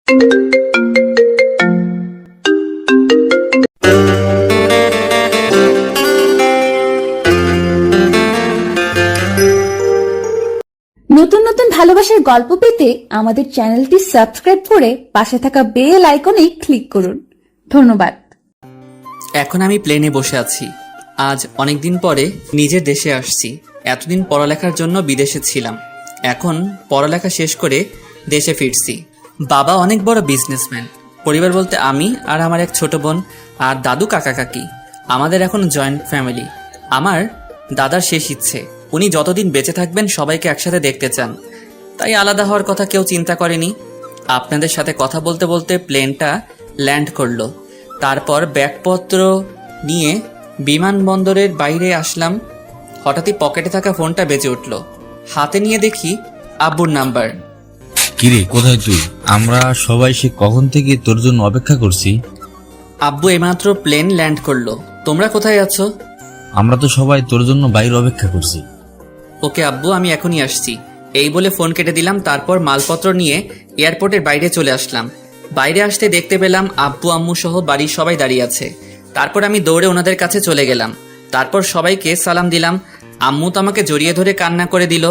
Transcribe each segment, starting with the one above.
নতুন নতুন ভালোবাসার গল্প পেতে আমাদের চ্যানেলটি সাবস্ক্রাইব করে পাশে থাকা বেল আইকনে ক্লিক করুন। ধন্যবাদ। এখন আমি প্লেনে বসে আছি। আজ অনেকদিন পরে নিজের দেশে আসছি। এতদিন পড়ালেখার জন্য বিদেশে ছিলাম, এখন পড়ালেখা শেষ করে দেশে ফিরছি। বাবা অনেক বড় বিজনেসম্যান। পরিবার বলতে আমি আর আমার এক ছোট বোন আর দাদু কাকা কাকি। আমাদের এখন জয়েন্ট ফ্যামিলি। আমার দাদার শেষ ইচ্ছে, উনি যতদিন বেঁচে থাকবেন সবাইকে একসাথে দেখতে চান, তাই আলাদা হওয়ার কথা কেউ চিন্তা করেনি। আপনাদের সাথে কথা বলতে বলতে প্লেনটা ল্যান্ড করলো। তারপর ব্যাগপত্র নিয়ে বিমানবন্দরের বাইরে আসলাম। হঠাৎই পকেটে থাকা ফোনটা বেজে উঠল। হাতে নিয়ে দেখি আব্বুর নাম্বার। কিরে, কোথায় তুই? আমরা সবাই সে কখন থেকে তোর জন্য অপেক্ষা করছি। আব্বু এইমাত্র প্লেন ল্যান্ড করলো। তোমরা কোথায় আছো? আমরা তো সবাই তোর জন্য বাইরে অপেক্ষা করছি। ওকে আব্বু, আমি এখনই আসছি। এই বলে ফোন কেটে দিলাম। তারপর মালপত্র নিয়ে এয়ারপোর্টের বাইরে চলে আসলাম। বাইরে আসতে দেখতে পেলাম আব্বু আম্মু সহ বাড়ির সবাই দাঁড়িয়ে আছে। তারপর আমি দৌড়ে ওনাদের কাছে চলে গেলাম। তারপর সবাইকে সালাম দিলাম। আম্মু তো আমাকে জড়িয়ে ধরে কান্না করে দিল।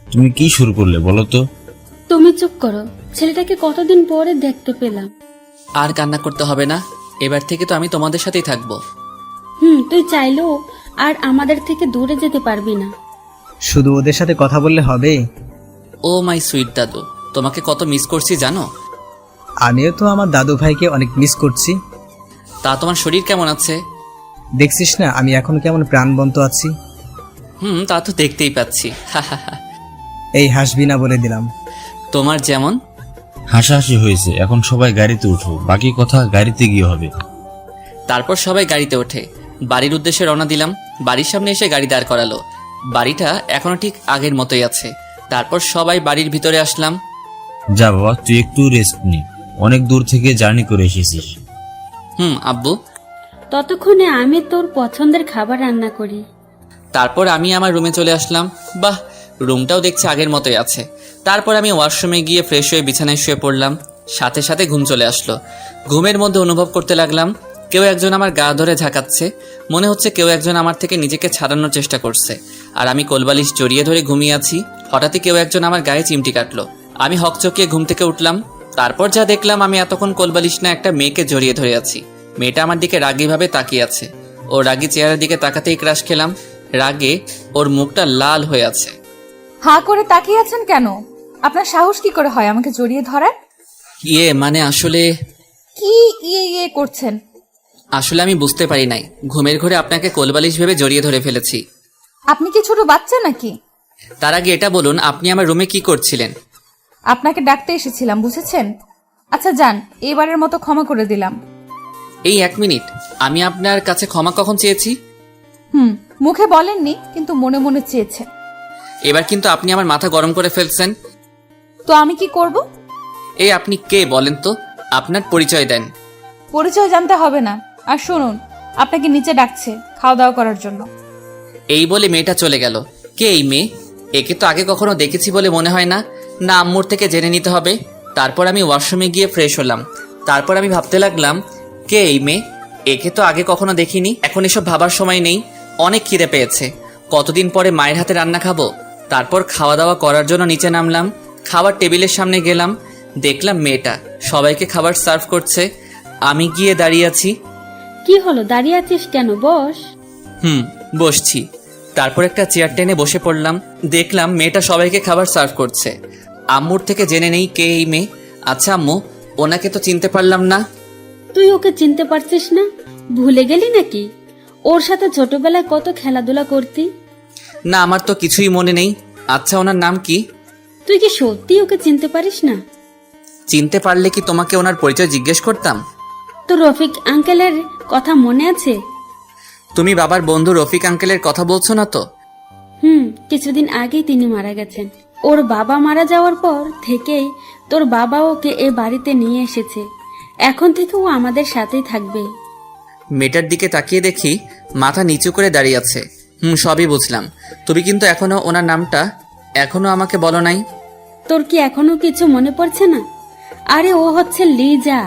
তুমি কি শুরু করলে বলো তো? তুমি চুপ করো, ছেলেটাকে কতদিন পরে দেখতে পেলাম। আর কান্না করতে হবে না, এবার থেকে তো আমি তোমাদের সাথেই থাকবো। তুই চাইলেও আর আমাদের থেকে দূরে যেতে পারবি না। শুধু ওদের সাথে কথা বললে হবে? ও মাই সুইট দাদু, তোমাকে কত মিস করছি জানো? আমিও তো আমার দাদু ভাইকে অনেক মিস করছি। তা তোমার শরীর কেমন আছে? দেখছিস না আমি এখন কেমন প্রাণবন্ত আছি। তা তো দেখতেই পাচ্ছি। এই হাসবি না বলে দিলাম। তোমার যেমন। হাসাহাসি হয়েছে, এখন সবাই গাড়িতে উঠো, বাকি কথা গাড়িতে গিয়ে হবে। তারপর সবাই গাড়িতে ওঠে। বাড়ির উদ্দেশ্যে রওনা দিলাম। বাড়ির সামনে এসে গাড়ি দাঁড় করালো। বাড়িটা এখনো ঠিক আগের মতোই আছে। তারপর সবাই বাড়ির ভিতরে আসলাম। যা বাবা, তুই একটু রেস্ট নে, অনেক দূর থেকে জার্নি করে এসেছিস। আব্বু। ততক্ষণে আমি তোর পছন্দের খাবার রান্না করি। তারপর আমি আমার রুমে চলে আসলাম। বাহ, রুমটাও দেখছি আগের মতোই আছে। তারপর আমি ওয়াশরুমে গিয়ে ফ্রেশ হয়ে বিছানায় শুয়ে পড়লাম। সাথে সাথে ঘুম চলে আসলো। ঘুমের মধ্যে অনুভব করতে লাগলাম কেউ একজন আমার গা ধরে ঝাঁকাচ্ছে। মনে হচ্ছে কেউ একজন আমার থেকে নিজেকে ছাড়ানোর চেষ্টা করছে। আর আমি কোলবালিশ জড়িয়ে ধরে ঘুমিয়ে আছি। হঠাৎই কেউ একজন আমার গায়ে চিমটি কাটলো। আমি হকচকিয়ে ঘুম থেকে উঠলাম। তারপর যা দেখলাম, আমি এতক্ষণ কোলবালিশ না একটা মেয়েকে জড়িয়ে ধরে আছি। মেয়েটা আমার দিকে রাগীভাবে তাকিয়ে আছে। ও রাগী চেহারার দিকে তাকাতেই ক্রাশ খেলাম। রাগে ওর মুখটা লাল হয়ে আছে। হা করে তাকিয়ে আছেন কেন? আপনার সাহস কি করে হয় আমাকে জড়িয়ে ধরার? মানে আসলে কি ইয়ে করছেন? আসলে আমি বুঝতে পারি নাই, ঘুমের ঘরে আপনাকে কোলবালিশ ভেবে জড়িয়ে ধরে ফেলেছি। আপনি কি ছোট বাচ্চা নাকি? তার আগে এটা বলুন, আপনি আমার রুমে কি করছিলেন? আপনাকে ডাকতে এসেছিলাম, বুঝেছেন? আচ্ছা যান, এবারের মতো ক্ষমা করে দিলাম। এই 1 মিনিট, আমি আপনার কাছে ক্ষমা কখন চেয়েছি? মুখে বলেননি, কিন্তু মনে মনে চেয়েছে। এবার কিন্তু আপনি আমার মাথা গরম করে ফেলছেন। তো আমি কি করব? এই আপনি কে বলেন তো? আপনার পরিচয় দেন। পরিচয় জানতে হবে না। আর শুনুন, আপনাকে নিচে ডাকছে খাওয়া দাওয়া করার জন্য। এই বলে মেয়েটা চলে গেল। কে এই মেয়ে? একে তো আগে কখনো দেখেছি বলে মনে হয় না। না, আম্মুর থেকে জেনে নিতে হবে। তারপর আমি ওয়াশরুমে গিয়ে ফ্রেশ হলাম। তারপর আমি ভাবতে লাগলাম, কে এই মেয়ে? একে তো আগে কখনো দেখিনি। এখন এসব ভাবার সময় নেই, অনেক খিদে পেয়েছে। কতদিন পরে মায়ের হাতে রান্না খাবো। তারপর খাওয়া দাওয়া করার জন্য নিচে নামলাম। খাবার টেবিলের সামনে গেলাম, দেখলাম মেয়েটা সবাইকে খাবার সার্ভ করছে। আমি গিয়ে দাঁড়িয়ে আছি। কি হলো, দাঁড়িয়ে আছিস কেন? বস। বসছি। তারপর একটা চেয়ার টেনে বসে পড়লাম। দেখলাম মেয়েটা সবাইকে খাবার সার্ভ করছে। আম্মুর থেকে জেনে নেই কে এই মেয়ে। আচ্ছা আম্মু, ওনাকে তো চিনতে পারলাম না। তুই ওকে চিনতে পারছিস না? ভুলে গেলি নাকি? ওর সাথে ছোটবেলায় কত খেলাধুলা করতি। না, আমার তো কিছুই মনে নেই। আচ্ছা, ওনার নাম কি? তুই কি সত্যি ওকে চিনতে পারিস না? চিনতে পারলে কি তোমাকে ওনার পরিচয় জিজ্ঞেস করতাম? তো রফিক আঙ্কেলের কথা মনে আছে? তুমি বাবার বন্ধু রফিক আঙ্কেলের কথা বলছো না তো? কিছুদিন আগেই তিনি মারা গেছেন। ওর বাবা মারা যাওয়ার পর থেকেই তোর বাবা ওকে এ বাড়িতে নিয়ে এসেছে। এখন থেকে ও আমাদের সাথেই থাকবে। মেয়েটার দিকে তাকিয়ে দেখি মাথা নিচু করে দাঁড়িয়ে আছে। সবই বুঝলাম। তুমি কিন্তু এখনো ওনার নামটা এখনো আমাকে বলো নাই। তোর কি এখনো কিছু মনে পড়ছে না? আরে ও হচ্ছে লিজা।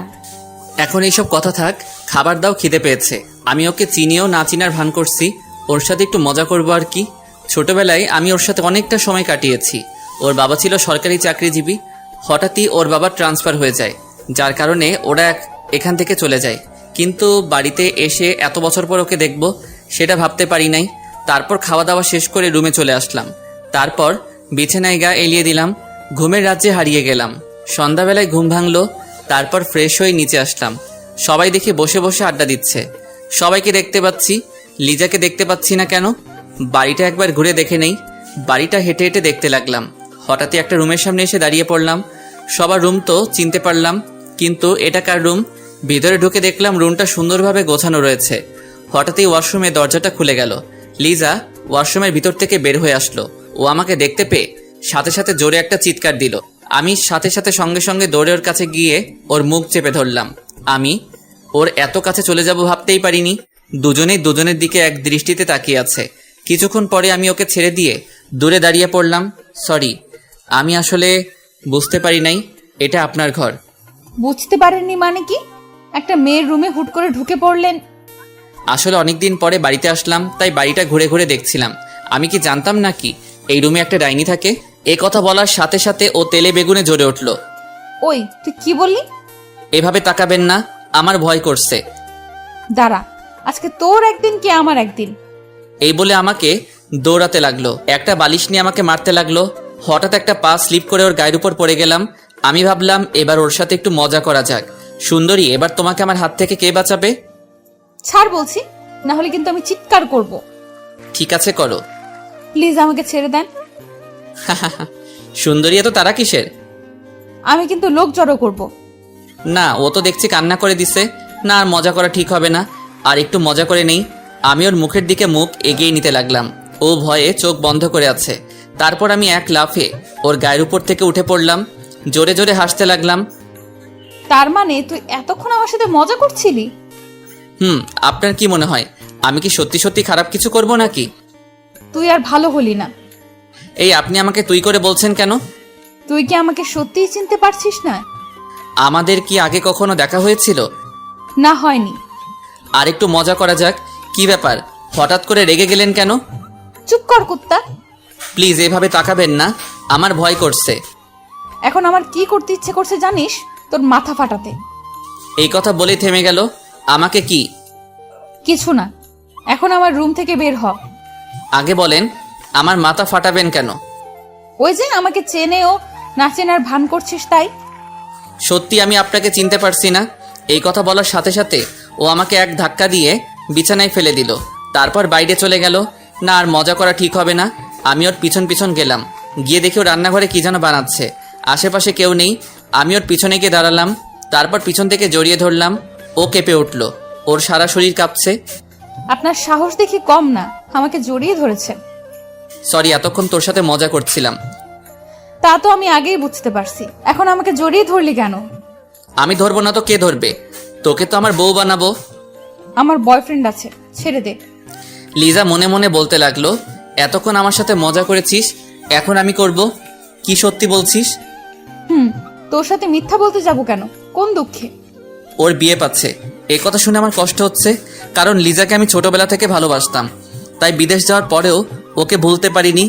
এখন এইসব কথা থাক, খাবার দাও, খিদে পেয়েছে। আমি ওকে চিনিও না চিনার ভান করছি, ওর সাথে একটু মজা করবো আর কি। ছোটবেলায় আমি ওর সাথে অনেকটা সময় কাটিয়েছি। ওর বাবা ছিল সরকারি চাকরিজীবী। হঠাৎই ওর বাবার ট্রান্সফার হয়ে যায়, যার কারণে ওরা এখান থেকে চলে যায়। কিন্তু বাড়িতে এসে এত বছর পর ওকে দেখব সেটা ভাবতে পারি নাই। তারপর খাওয়া দাওয়া শেষ করে রুমে চলে আসলাম। তারপর বিছানায় গা এলিয়ে দিলাম, ঘুমের রাজ্যে হারিয়ে গেলাম। সন্ধ্যাবেলায় ঘুম ভাঙলো, তারপর ফ্রেশ হয়ে নিচে আসলাম। সবাই দেখে বসে বসে আড্ডা দিচ্ছে। সবাইকে দেখতে পাচ্ছি, লিজাকে দেখতে পাচ্ছি না কেন? বাড়িটা একবার ঘুরে দেখে নেই। বাড়িটা হেঁটে হেঁটে দেখতে লাগলাম। হঠাৎই একটা রুমের সামনে এসে দাঁড়িয়ে পড়লাম। সবার রুম তো চিনতে পারলাম, কিন্তু এটা কার রুম? ভিতরে ঢুকে দেখলাম রুমটা সুন্দরভাবে গোছানো রয়েছে। হঠাৎই ওয়াশরুমে দরজাটা খুলে গেল। লিজা ওয়াশরুমের ভিতর থেকে বের হয়ে আসলো। ও আমাকে দেখতে পেয়ে সাথে সাথে জোরে একটা চিৎকার দিল। আমি সাথে সাথে সঙ্গে সঙ্গে দৌড়ে ওর কাছে গিয়ে ওর মুখ চেপে ধরলাম। আমি ওর এত কাছে চলে যাব ভাবতেই পারিনি। দুজনেই দুজনের দিকে এক দৃষ্টিতে তাকিয়ে আছে। কিছুক্ষণ পরে আমি ওকে ছেড়ে দিয়ে দূরে দাঁড়িয়ে পড়লাম। সরি, আমি আসলে বুঝতে পারি নাই এটা আপনার ঘর। বুঝতে পারেননি মানে কি? একটা মেয়ের রুমে হুট করে ঢুকে পড়লেন। আসলে অনেকদিন পরে বাড়িতে আসলাম, তাই বাড়িটা ঘুরে ঘুরে দেখছিলাম। আমি কি জানতাম নাকি এই রুমে একটা ডাইনি থাকে? এ কথা বলার সাথে সাথে ও তেলে বেগুনে জ্বলে উঠল। ওই তুই কি বললি? এভাবে তাকাবেন না, আমার ভয় করছে। দাঁড়া, আজকে তোর একদিন কি আমার একদিন। এই বলে আমাকে দৌড়াতে লাগলো, একটা বালিশ নিয়ে আমাকে মারতে লাগলো। হঠাৎ একটা পা স্লিপ করে ওর গায়ের উপর পড়ে গেলাম। আমি ভাবলাম এবার ওর সাথে একটু মজা করা যাক। সুন্দরী, এবার তোমাকে আমার হাত থেকে কে বাঁচাবে? ছাড় বলছি, না হলে কিন্তু আমি চিৎকার করব। ঠিক আছে, করো। প্লিজ আমাকে ছেড়ে দেন। সুন্দরী, এত তারা কিসের? আমি কিন্তু লোক জড়ো করব। না, ও তো দেখছি কান্না করে দিছে। না, আর মজা করা ঠিক হবে না, আর একটু মজা করে নেই। আমি ওর মুখের দিকে মুখ এগিয়ে নিতে লাগলাম। ও ভয়ে চোখ বন্ধ করে আছে। তারপর আমি এক লাফে ওর গায়ের উপর থেকে উঠে পড়লাম। জোরে জোরে হাসতে লাগলাম। তার মানে তুই এতক্ষণ আমার সাথে মজা করছিলি? আপনার কি মনে হয় আমি কি সত্যি সত্যি খারাপ কিছু করব নাকি? তুই আর ভালো হলি না। এই আপনি আমাকে তুই করে বলছেন কেন? তুই কি আমাকে সত্যিই চিনতে পারছিস না? আমাদের কি আগে কখনো দেখা হয়েছিল? না, হয়নি। আর একটু মজা করা যাক। কি ব্যাপার, হঠাৎ করে রেগে গেলেন কেন? চুপ কর কুত্তা। প্লিজ এভাবে তাকাবেন না, আমার ভয় করছে। এখন আমার কি করতে ইচ্ছে করছে জানিস? তোর মাথা ফাটাতে। এই কথা বলেই থেমে গেল। আমাকে কি? কিছু না, এখন আমার রুম থেকে বের হ। আগে বলেন, আমার মাথা ফাটাবেন কেন? ওই যে আমাকে চেনে ও না চেনার ভান করছিস তাই। সত্যি আমি আপনাকে চিনতে পারছি না। এই কথা বলার সাথে সাথে ও আমাকে এক ধাক্কা দিয়ে বিছানায় ফেলে দিল। তারপর বাইরে চলে গেল। না, আর মজা করা ঠিক হবে না। আমি ওর পিছন পিছন গেলাম। গিয়ে দেখি ও রান্নাঘরে কি যেন বানাচ্ছে। আশেপাশে কেউ নেই। আমি ওর পিছনে গিয়ে দাঁড়ালাম। তারপর পিছন থেকে জড়িয়ে ধরলাম। ও কেঁপে উঠল, ওর সারা শরীর কাঁপছে। আপনার সাহস দেখি কম না, আমাকে জড়িয়ে ধরেছেন। সরি, এতক্ষণ তোর সাথে মজা করছিলাম। তা তো আমি আগেই বুঝতে পারছি, এখন আমাকে জড়িয়ে ধরলি কেন? আমি ধরবো না তো কে ধরবে? তোকে তো আমার বউ বানাবো। আমার বয়ফ্রেন্ড আছে, ছেড়ে দে। লিজা মনে মনে বলতে লাগলো, এতক্ষণ আমার সাথে মজা করেছিস, এখন আমি করব কি? সত্যি বলছিস? তোর সাথে মিথ্যা বলতে যাব কেন? কোন দুঃখে? ওর বিয়ে পাচ্ছে, এই কথা শুনে আমার কষ্ট হচ্ছে। কারণ লিজাকে আমি ছোটবেলা থেকে ভালোবাসতাম, তাই বিদেশ যাওয়ার পরেও ওকে ভুলতে পারিনি।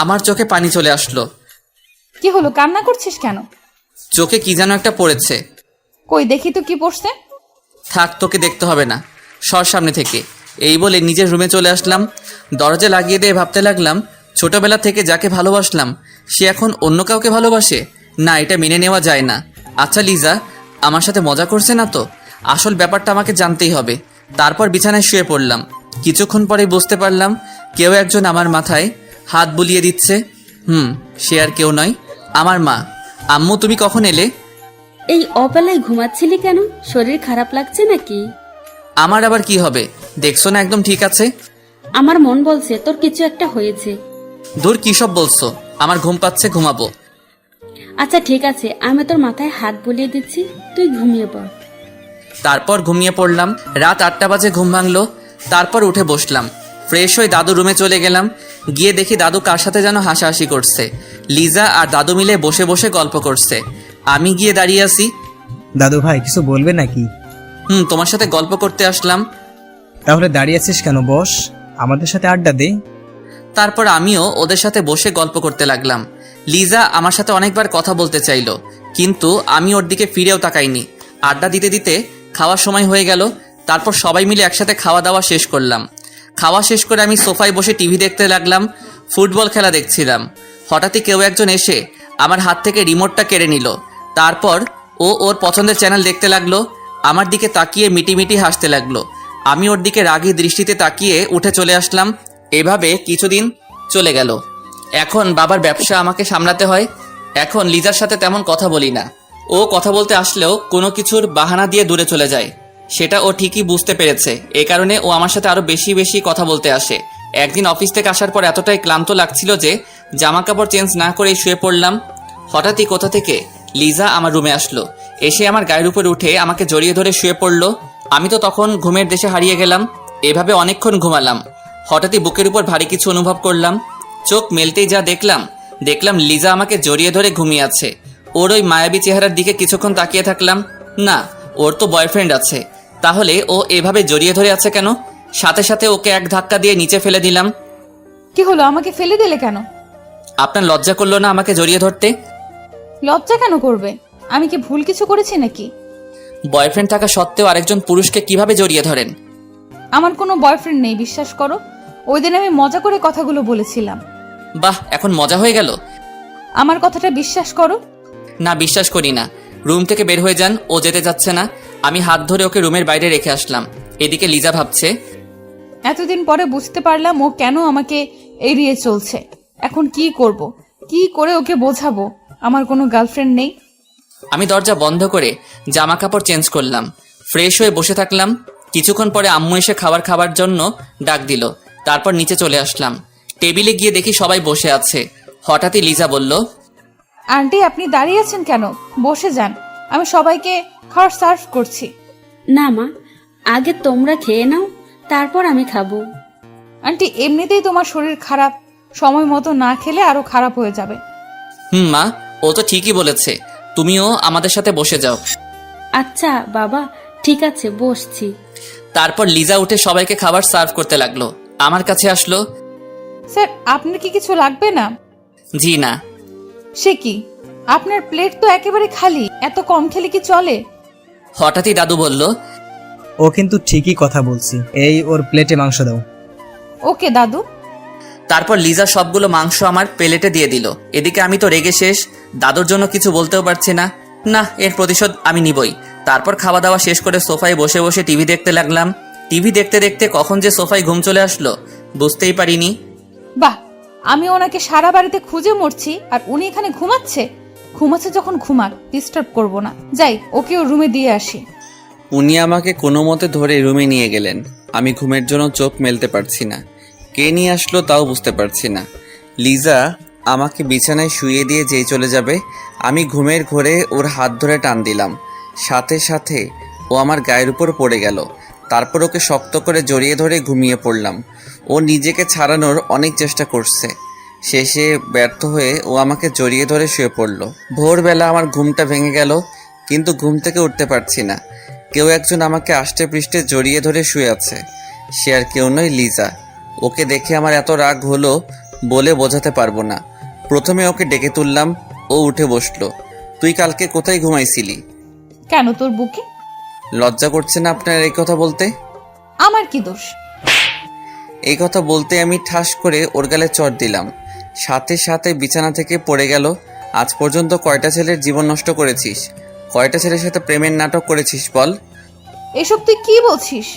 আমার চোখে পানি চলে আসলো। কি হলো, কান্না করছিস কেন? চোখে কি যেন একটা পড়েছে। কই দেখি তো কি পড়ছে। থাক, তোকে দেখতে হবে না, সর সামনে থেকে। এই বলে নিজের রুমে চলে আসলাম। দরজা লাগিয়ে দিয়ে ভাবতে লাগলাম, ছোটবেলা থেকে যাকে ভালোবাসলাম সে এখন অন্য কাউকে ভালোবাসে। না, এটা মেনে নেওয়া যায় না। আচ্ছা লিজা আমার সাথে মজা করছে না তো? আসল ব্যাপারটা আমাকে জানতেই হবে। তারপর বিছানায় শুয়ে পড়লাম। কিছুক্ষণ পরে বুঝতে পারলাম কেউ একজন আমার মাথায় হাত বুলিয়ে দিচ্ছে। সে আর কেউ নয়, আমার মা। আম্মু, তুমি কখন এলে? এই অবেলায় ঘুমাচ্ছিলি কেন? শরীর খারাপ লাগছে নাকি? আমার আবার কি হবে, দেখছো না একদম ঠিক আছে। আমার মন বলছে তোর কিছু একটা হয়েছে। দূর, কি সব বলছো? আমার ঘুম পাচ্ছে, ঘুমাবো। আচ্ছা ঠিক আছে, আমি তোর মাথায় হাত বুলিয়ে দিচ্ছি, তুই ঘুমিয়ে পড়। তারপর ঘুমিয়ে পড়লাম। রাত 8টা বাজে ঘুম ভাঙলো। তারপর উঠে বসলাম। ফ্রেশ হয়ে দাদু রুমে চলে গেলাম। গিয়ে দেখি দাদু কার সাথে যেন হাসাহাসি করছে। লিজা আর দাদু মিলে বসে বসে গল্প করছে। আমি গিয়ে দাঁড়িয়ে আছি। দাদু ভাই কিছু বলবে নাকি? তোমার সাথে গল্প করতে আসলাম। তাহলে দাঁড়িয়ে আছিস কেন? বস, আমাদের সাথে আড্ডা দে। তারপর আমিও ওদের সাথে বসে গল্প করতে লাগলাম। লিজা আমার সাথে অনেকবার কথা বলতে চাইলো, কিন্তু আমি ওর দিকে ফিরেও তাকাইনি। আড্ডা দিতে দিতে খাওয়ার সময় হয়ে গেল। তারপর সবাই মিলে একসাথে খাওয়া দাওয়া শেষ করলাম। খাওয়া শেষ করে আমি সোফায় বসে টিভি দেখতে লাগলাম। ফুটবল খেলা দেখছিলাম। হঠাৎই কেউ একজন এসে আমার হাত থেকে রিমোটটা কেড়ে নিল। তারপর ও ওর পছন্দের চ্যানেল দেখতে লাগলো। আমার দিকে তাকিয়ে মিটিমিটি হাসতে লাগলো। আমি ওর দিকে রাগী দৃষ্টিতে তাকিয়ে উঠে চলে আসলাম। এভাবে কিছুদিন চলে গেল। এখন বাবার ব্যবসা আমাকে সামলাতে হয়। এখন লিজার সাথে তেমন কথা বলি না। ও কথা বলতে আসলেও কোনো কিছুর বাহানা দিয়ে দূরে চলে যায়। সেটা ও ঠিকই বুঝতে পেরেছে। এ কারণে ও আমার সাথে আরো বেশি বেশি কথা বলতে আসে। একদিন অফিস থেকে আসার পর এতটাই ক্লান্ত লাগছিল যে জামা কাপড় চেঞ্জ না করেই শুয়ে পড়লাম। হঠাৎই কোথা থেকে লিজা আমার রুমে আসলো। এসে আমার গায়ের উপর উঠে আমাকে জড়িয়ে ধরে শুয়ে পড়লো। আমি তো তখন ঘুমের দেশে হারিয়ে গেলাম। এভাবে অনেকক্ষণ ঘুমালাম। হঠাৎই বুকের উপর ভারী কিছু অনুভব করলাম। চোখ মেলতেই যা দেখলাম লিজা আমাকে জড়িয়ে ধরে ঘুমিয়ে আছে। ওর ওই মায়াবী চেহারার দিকে কিছুক্ষণ তাকিয়ে থাকলাম। না, ওর তো বয়ফ্রেন্ড আছে, তাহলে ও এভাবে জড়িয়ে ধরে আছে কেন? সাথে সাথে ওকে এক ধাক্কা দিয়ে নিচে ফেলে দিলাম। কি হলো, আমাকে ফেলে দিলে কেন? আপনার লজ্জা করলো না আমাকে জড়িয়ে ধরতে? লজ্জা কেন করবে? আমি কি ভুল কিছু করেছি নাকি? বয়ফ্রেন্ড থাকা সত্ত্বেও আরেকজন পুরুষকে কিভাবে জড়িয়ে ধরেন? আমার কোনো বয়ফ্রেন্ড নেই, বিশ্বাস করো। ওই দিন আমি মজা করে কথাগুলো বলেছিলাম। বাহ, এখন মজা হয়ে গেল। আমার কথাটা বিশ্বাস করো। না, বিশ্বাস করি না। রুম থেকে বের হয়ে যান, ও যেতে যাচ্ছে না। আমি হাত ধরে ওকে রুমের বাইরে রেখে আসলাম। এদিকে লিজা ভাবছে, এতদিন পরে বুঝতে পারলাম ও কেন আমাকে এড়িয়ে চলছে। এখন কি করব? কি করে ওকে বোঝাবো আমার কোনো গার্লফ্রেন্ড নেই? আমি দরজা বন্ধ করে জামা কাপড় চেঞ্জ করলাম। ফ্রেশ হয়ে বসে থাকলাম। কিছুক্ষণ পরে আম্মু এসে খাবার জন্য ডাক দিল। তারপর নিচে চলে আসলাম। টেবিলে গিয়ে দেখি সবাই বসে আছে। হঠাৎই লিজা বলল, আন্টি, আপনি দাঁড়িয়ে আছেন কেন? বসে যান, আমি সবাইকে খাবার সার্ভ করছি। না মা, আগে তোমরা খেয়ে নাও, তারপর আমি খাবো। আন্টি, এমনিতেই তোমার শরীর খারাপ, সময় মতো না খেলে আরো খারাপ হয়ে যাবে। মা, ও তো ঠিকই বলেছে। তুমিও আমাদের সাথে বসে যাও। আচ্ছা বাবা, ঠিক আছে, বসছি। তারপর লিজা উঠে সবাইকে খাবার সার্ভ করতে লাগলো। আমার কাছে আসলো। স্যার, আপনার কি কিছু লাগবে না? জি না। সে কি, আপনার প্লেট তো একেবারে খালি, এত কম খেলে কি চলে? হঠাৎই দাদু বলল, ও কিন্তু ঠিকই কথা বলছি। এই ওর প্লেটে মাংস দাও। ওকে দাদু। তারপর লিজা সবগুলো মাংস আমার প্লেটে দিয়ে দিল। এদিকে আমি তো রেগে শেষ। দাদুর জন্য কিছু বলতেও পারছি না। না, এর প্রতিশোধ আমি নিবই। তারপর খাওয়া দাওয়া শেষ করে সোফায় বসে বসে টিভি দেখতে লাগলাম। টিভি দেখতে দেখতে কখন যে সোফায় ঘুম চলে আসলো বুঝতেই পারিনি। বাহ, আমি ওনাকে সারা বাড়িতে খুঁজে মরছি আর উনি এখানে ঘুমাচ্ছে যখন ঘুমাক, ডিস্টার্ব করব না। যাই, ওকে ওর রুমে দিয়ে আসি। উনি আমাকে কোনো মতে ধরে রুমে নিয়ে গেলেন। আমি ঘুমের জন্য চোখ মেলতে পারছি না। কে নিয়ে আসলো তাও বুঝতে পারছি না। লিজা আমাকে বিছানায় শুইয়ে দিয়ে যেই চলে যাবে, আমি ঘুমের ঘোরে ওর হাত ধরে টান দিলাম। সাথে সাথে ও আমার গায়ের উপর পড়ে গেল। তারপর ওকে শক্ত করে জড়িয়ে ধরে ঘুমিয়ে পড়লাম। ও নিজেকে ছাড়ানোর অনেক চেষ্টা করছে। শেষে ব্যর্থ হয়ে ও আমাকে জড়িয়ে ধরে শুয়ে পড়ল। ভোরবেলা আমার ঘুমটা ভেঙে গেল, কিন্তু ঘুম থেকে উঠতে পারছি না। কেউ একজন আমাকে আষ্টে পৃষ্ঠে জড়িয়ে ধরে শুয়ে আছে। সে আর কেউ নয়, লিজা। ওকে দেখে আমার এত রাগ হলো বলে বোঝাতে পারবো না। প্রথমে ওকে ডেকে তুললাম, ও উঠে বসলো। তুই কালকে কোথায় ঘুমাইছিলি? কেন, তোর বুকে? লজ্জা করছে না আপনার এই কথা বলতে? আমার কি দোষ? এই কথা বলতে আমি ঠাস করে ওর গালে চড় দিলাম। সাথে সাথে বিছানা থেকে পড়ে গেল। আজ পর্যন্ত কয়টা ছেলের জীবন নষ্ট করেছিস? কয়টা ছেলের সাথে প্রেমের নাটক করেছিস বল? এসব তুই কি বলছিস?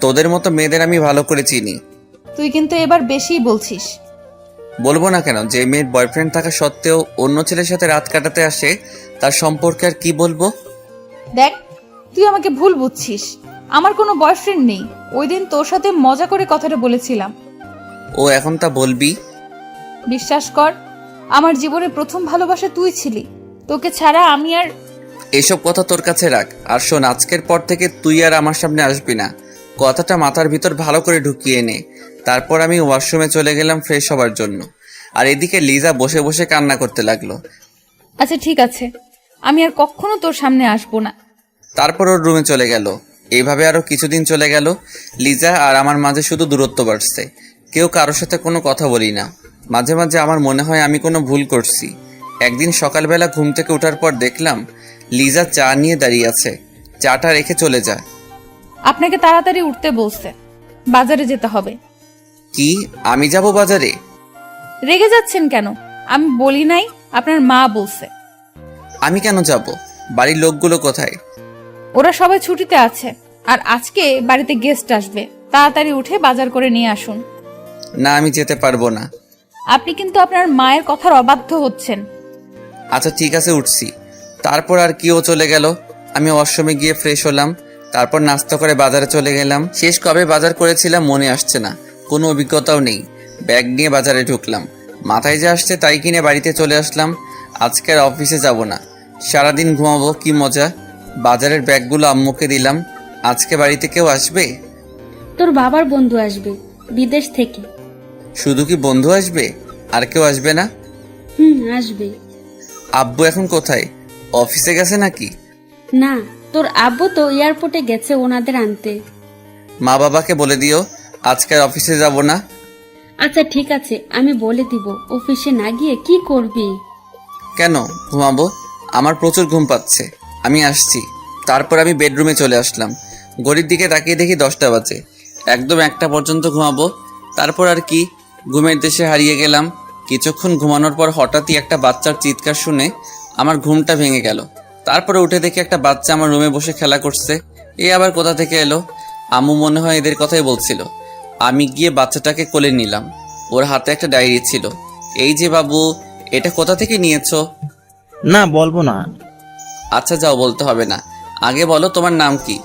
তোদের মতো মেয়েদের আমি ভালো করে চিনি। তুই কিন্তু এবার বেশিই বলছিস। বলবো না কেন? যে মেয়ের বয়ফ্রেন্ড থাকা সত্ত্বেও অন্য ছেলের সাথে রাত কাটাতে আসে, তার সম্পর্কে আর কি বলবো? দেখ, তুই আমাকে ভুল বুঝছিস। আমার কোনো বয়ফ্রেন্ড নেই। ওই দিন তোর সাথে মজা করে কথাটা বলেছিলাম। ও এখন তা বলবি? বিশ্বাস কর, আমার জীবনে প্রথম ভালোবাসা তুই ছিলি। তোকে ছাড়া আমি আর... এসব কথা তোর কাছে রাখ। আর শোন, আজকের পর থেকে তুই আর আমার সামনে আসবি না। কথাটা মাথার ভিতর ভালো করে ঢুকিয়ে নে। তারপর আমি ওয়াশরুমে চলে গেলাম ফ্রেশ হবার জন্য। আর এদিকে লিজা বসে বসে কান্না করতে লাগলো। আচ্ছা ঠিক আছে, আমি আর কখনো তোর সামনে আসবো না। তারপর ওর রুমে চলে গেল। এইভাবে আরো কিছুদিন চলে গেল। লিজা আর আমার মাঝে শুধু দূরত্ব বাড়ছে। কেউ কারোর সাথে কোনো কথা বলি না। মাঝে মাঝে আমার মনে হয় আমি কোনো ভুল করছি। একদিন সকালবেলা ঘুম থেকে ওঠার পর দেখলাম লিজা চা নিয়ে দাঁড়িয়ে আছে। চাটা রেখে চলে যায়। আপনাকে তাড়াতাড়ি উঠতে বলছে, বাজারে যেতে হবে। কি আমি যাব বাজারে? রেগে যাচ্ছেন কেন? আমি বলি নাই, আপনার মা বলছে। আমি কেন যাব? বাড়ির লোকগুলো কোথায়? ওরা সবাই ছুটিতে আছে, আর আজকে বাড়িতে গেস্ট আসবে। তাড়াতাড়ি উঠে বাজার করে নিয়ে আসুন। না, আমি যেতে পারবো না। আপনি কিন্তু আপনার মায়ের কথার অবাধ্য হচ্ছেন। আচ্ছা ঠিক আছে, উঠছি। তারপর আর কি, ও চলে গেল। আমি ওয়াশরুমে গিয়ে ফ্রেশ হলাম। তারপর নাস্তা করে বাজারে চলে গেলাম। শেষ কবে বাজার করেছিলাম মনে আসছে না, কোনো অভিজ্ঞতাও নেই। ব্যাগ নিয়ে বাজারে ঢুকলাম। মাথায় যা আসছে তাই কিনে বাড়িতে চলে আসলাম। আজকে আর অফিসে যাব না, সারাদিন ঘুমাবো। কি মজা। বাজারের ব্যাগগুলো আম্মুকে দিলাম। আজকে বাড়িতে কেউ আসবে? তোর বাবার বন্ধু আসবে বিদেশ থেকে। শুধু কি বন্ধু আসবে, আর কেউ আসবে না? আসবে। আব্বু এখন কোথায়? অফিসে গেছে নাকি? না, তোর আব্বু তো এয়ারপোর্টে গেছে ওনাদের আনতে। মা বাবাকে বলে দিও আজকে আর অফিসে যাব না। আচ্ছা ঠিক আছে, আমি বলে দিব। অফিসে না গিয়ে কি করবি? কেন ঘুমাবো? আমার প্রচুর ঘুম পাচ্ছে, আমি আসছি। তারপর আমি বেডরুমে চলে আসলাম। ঘড়ির দিকে তাকিয়ে দেখি 10টা বাজে। একদম 1টা পর্যন্ত ঘুমাবো। তারপর আর কি, ঘুমের দেশে হারিয়ে গেলাম। কিছুক্ষণ ঘুমানোর পর হঠাৎই একটা বাচ্চার চিৎকার শুনে আমার ঘুমটা ভেঙে গেল। তারপরে উঠে দেখি একটা বাচ্চা আমার রুমে বসে খেলা করছে। এ আবার কোথা থেকে এলো? আম্মু মনে হয় এদের কথাই বলছিল। আমি গিয়ে বাচ্চাটাকে কোলে নিলাম। ওর হাতে একটা ডায়েরি ছিল। এই যে বাবু, এটা কোথা থেকে নিয়েছো? না, বলবো না। আচ্ছা যাও, বলতে হবে না। আগে বলো তোমার নাম কি?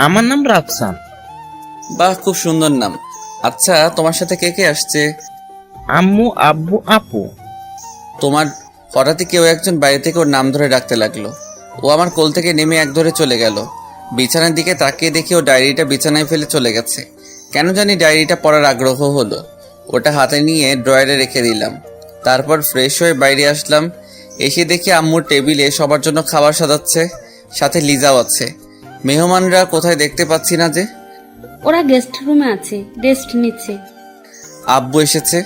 আমার নাম রাফসান। বাহ, খুব সুন্দর নাম। আচ্ছা তোমার সাথে কে কে আসছে? আম্মু, আব্বু, আপু। তোমার হঠাৎই কেউ একজন বাইরে থেকে ওর নাম ধরে ডাকতে লাগলো। ও আমার কোল থেকে নেমে এক ধরে চলে গেল। বিছানার দিকে তাকিয়ে দেখি ও ডায়েরিটা বিছানায় ফেলে চলে গেছে। কেন জানি ডায়েরিটা পড়ার আগ্রহ হলো। ওটা হাতে নিয়ে ড্রয়ারে রেখে দিলাম। তারপর ফ্রেশ হয়ে বাইরে আসলাম। এসে দেখি আম্মুর টেবিলে সবার জন্য খাবার সাজাচ্ছে, সাথে লিজাও আছে। মেহমানরা কোথায় দেখতে পাচ্ছি না যে। ওরা গেস্ট রুমে আছে, রেস্ট নিচ্ছে। আব্বু এসেছে?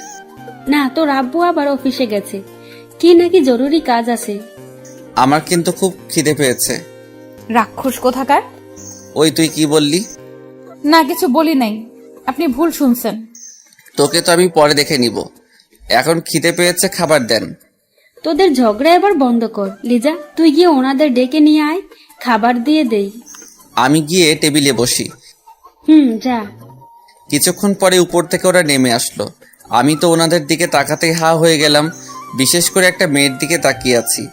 না, তোর আব্বু আবার অফিসে গেছে, কি নাকি জরুরি কাজ আছে। আমার কিন্তু খুব খিদে পেয়েছে। রাক্ষস কোথাকার। ওই তুই কি বললি? না, কিছু বলি নাই, আপনি ভুল শুনছেন। তোকে তো আমি পরে দেখে নিব। এখন খিদে পেয়েছে, খাবার দেন। তোদের ঝগড়া এবার বন্ধ কর। লিজা, তুই গিয়ে ওনাদের ডেকে নিয়ে আয়, খাবার দিয়ে দেই। আমি গিয়ে টেবিলে বসি। যা। কিছুক্ষণ পরে উপর থেকে ওরা নেমে আসলো। আমি তো ওনাদের দিকে তাকাতেই হা হয়ে গেলাম। বিশেষ করে একটা মেয়ের দিকে তাকিয়ে আছি।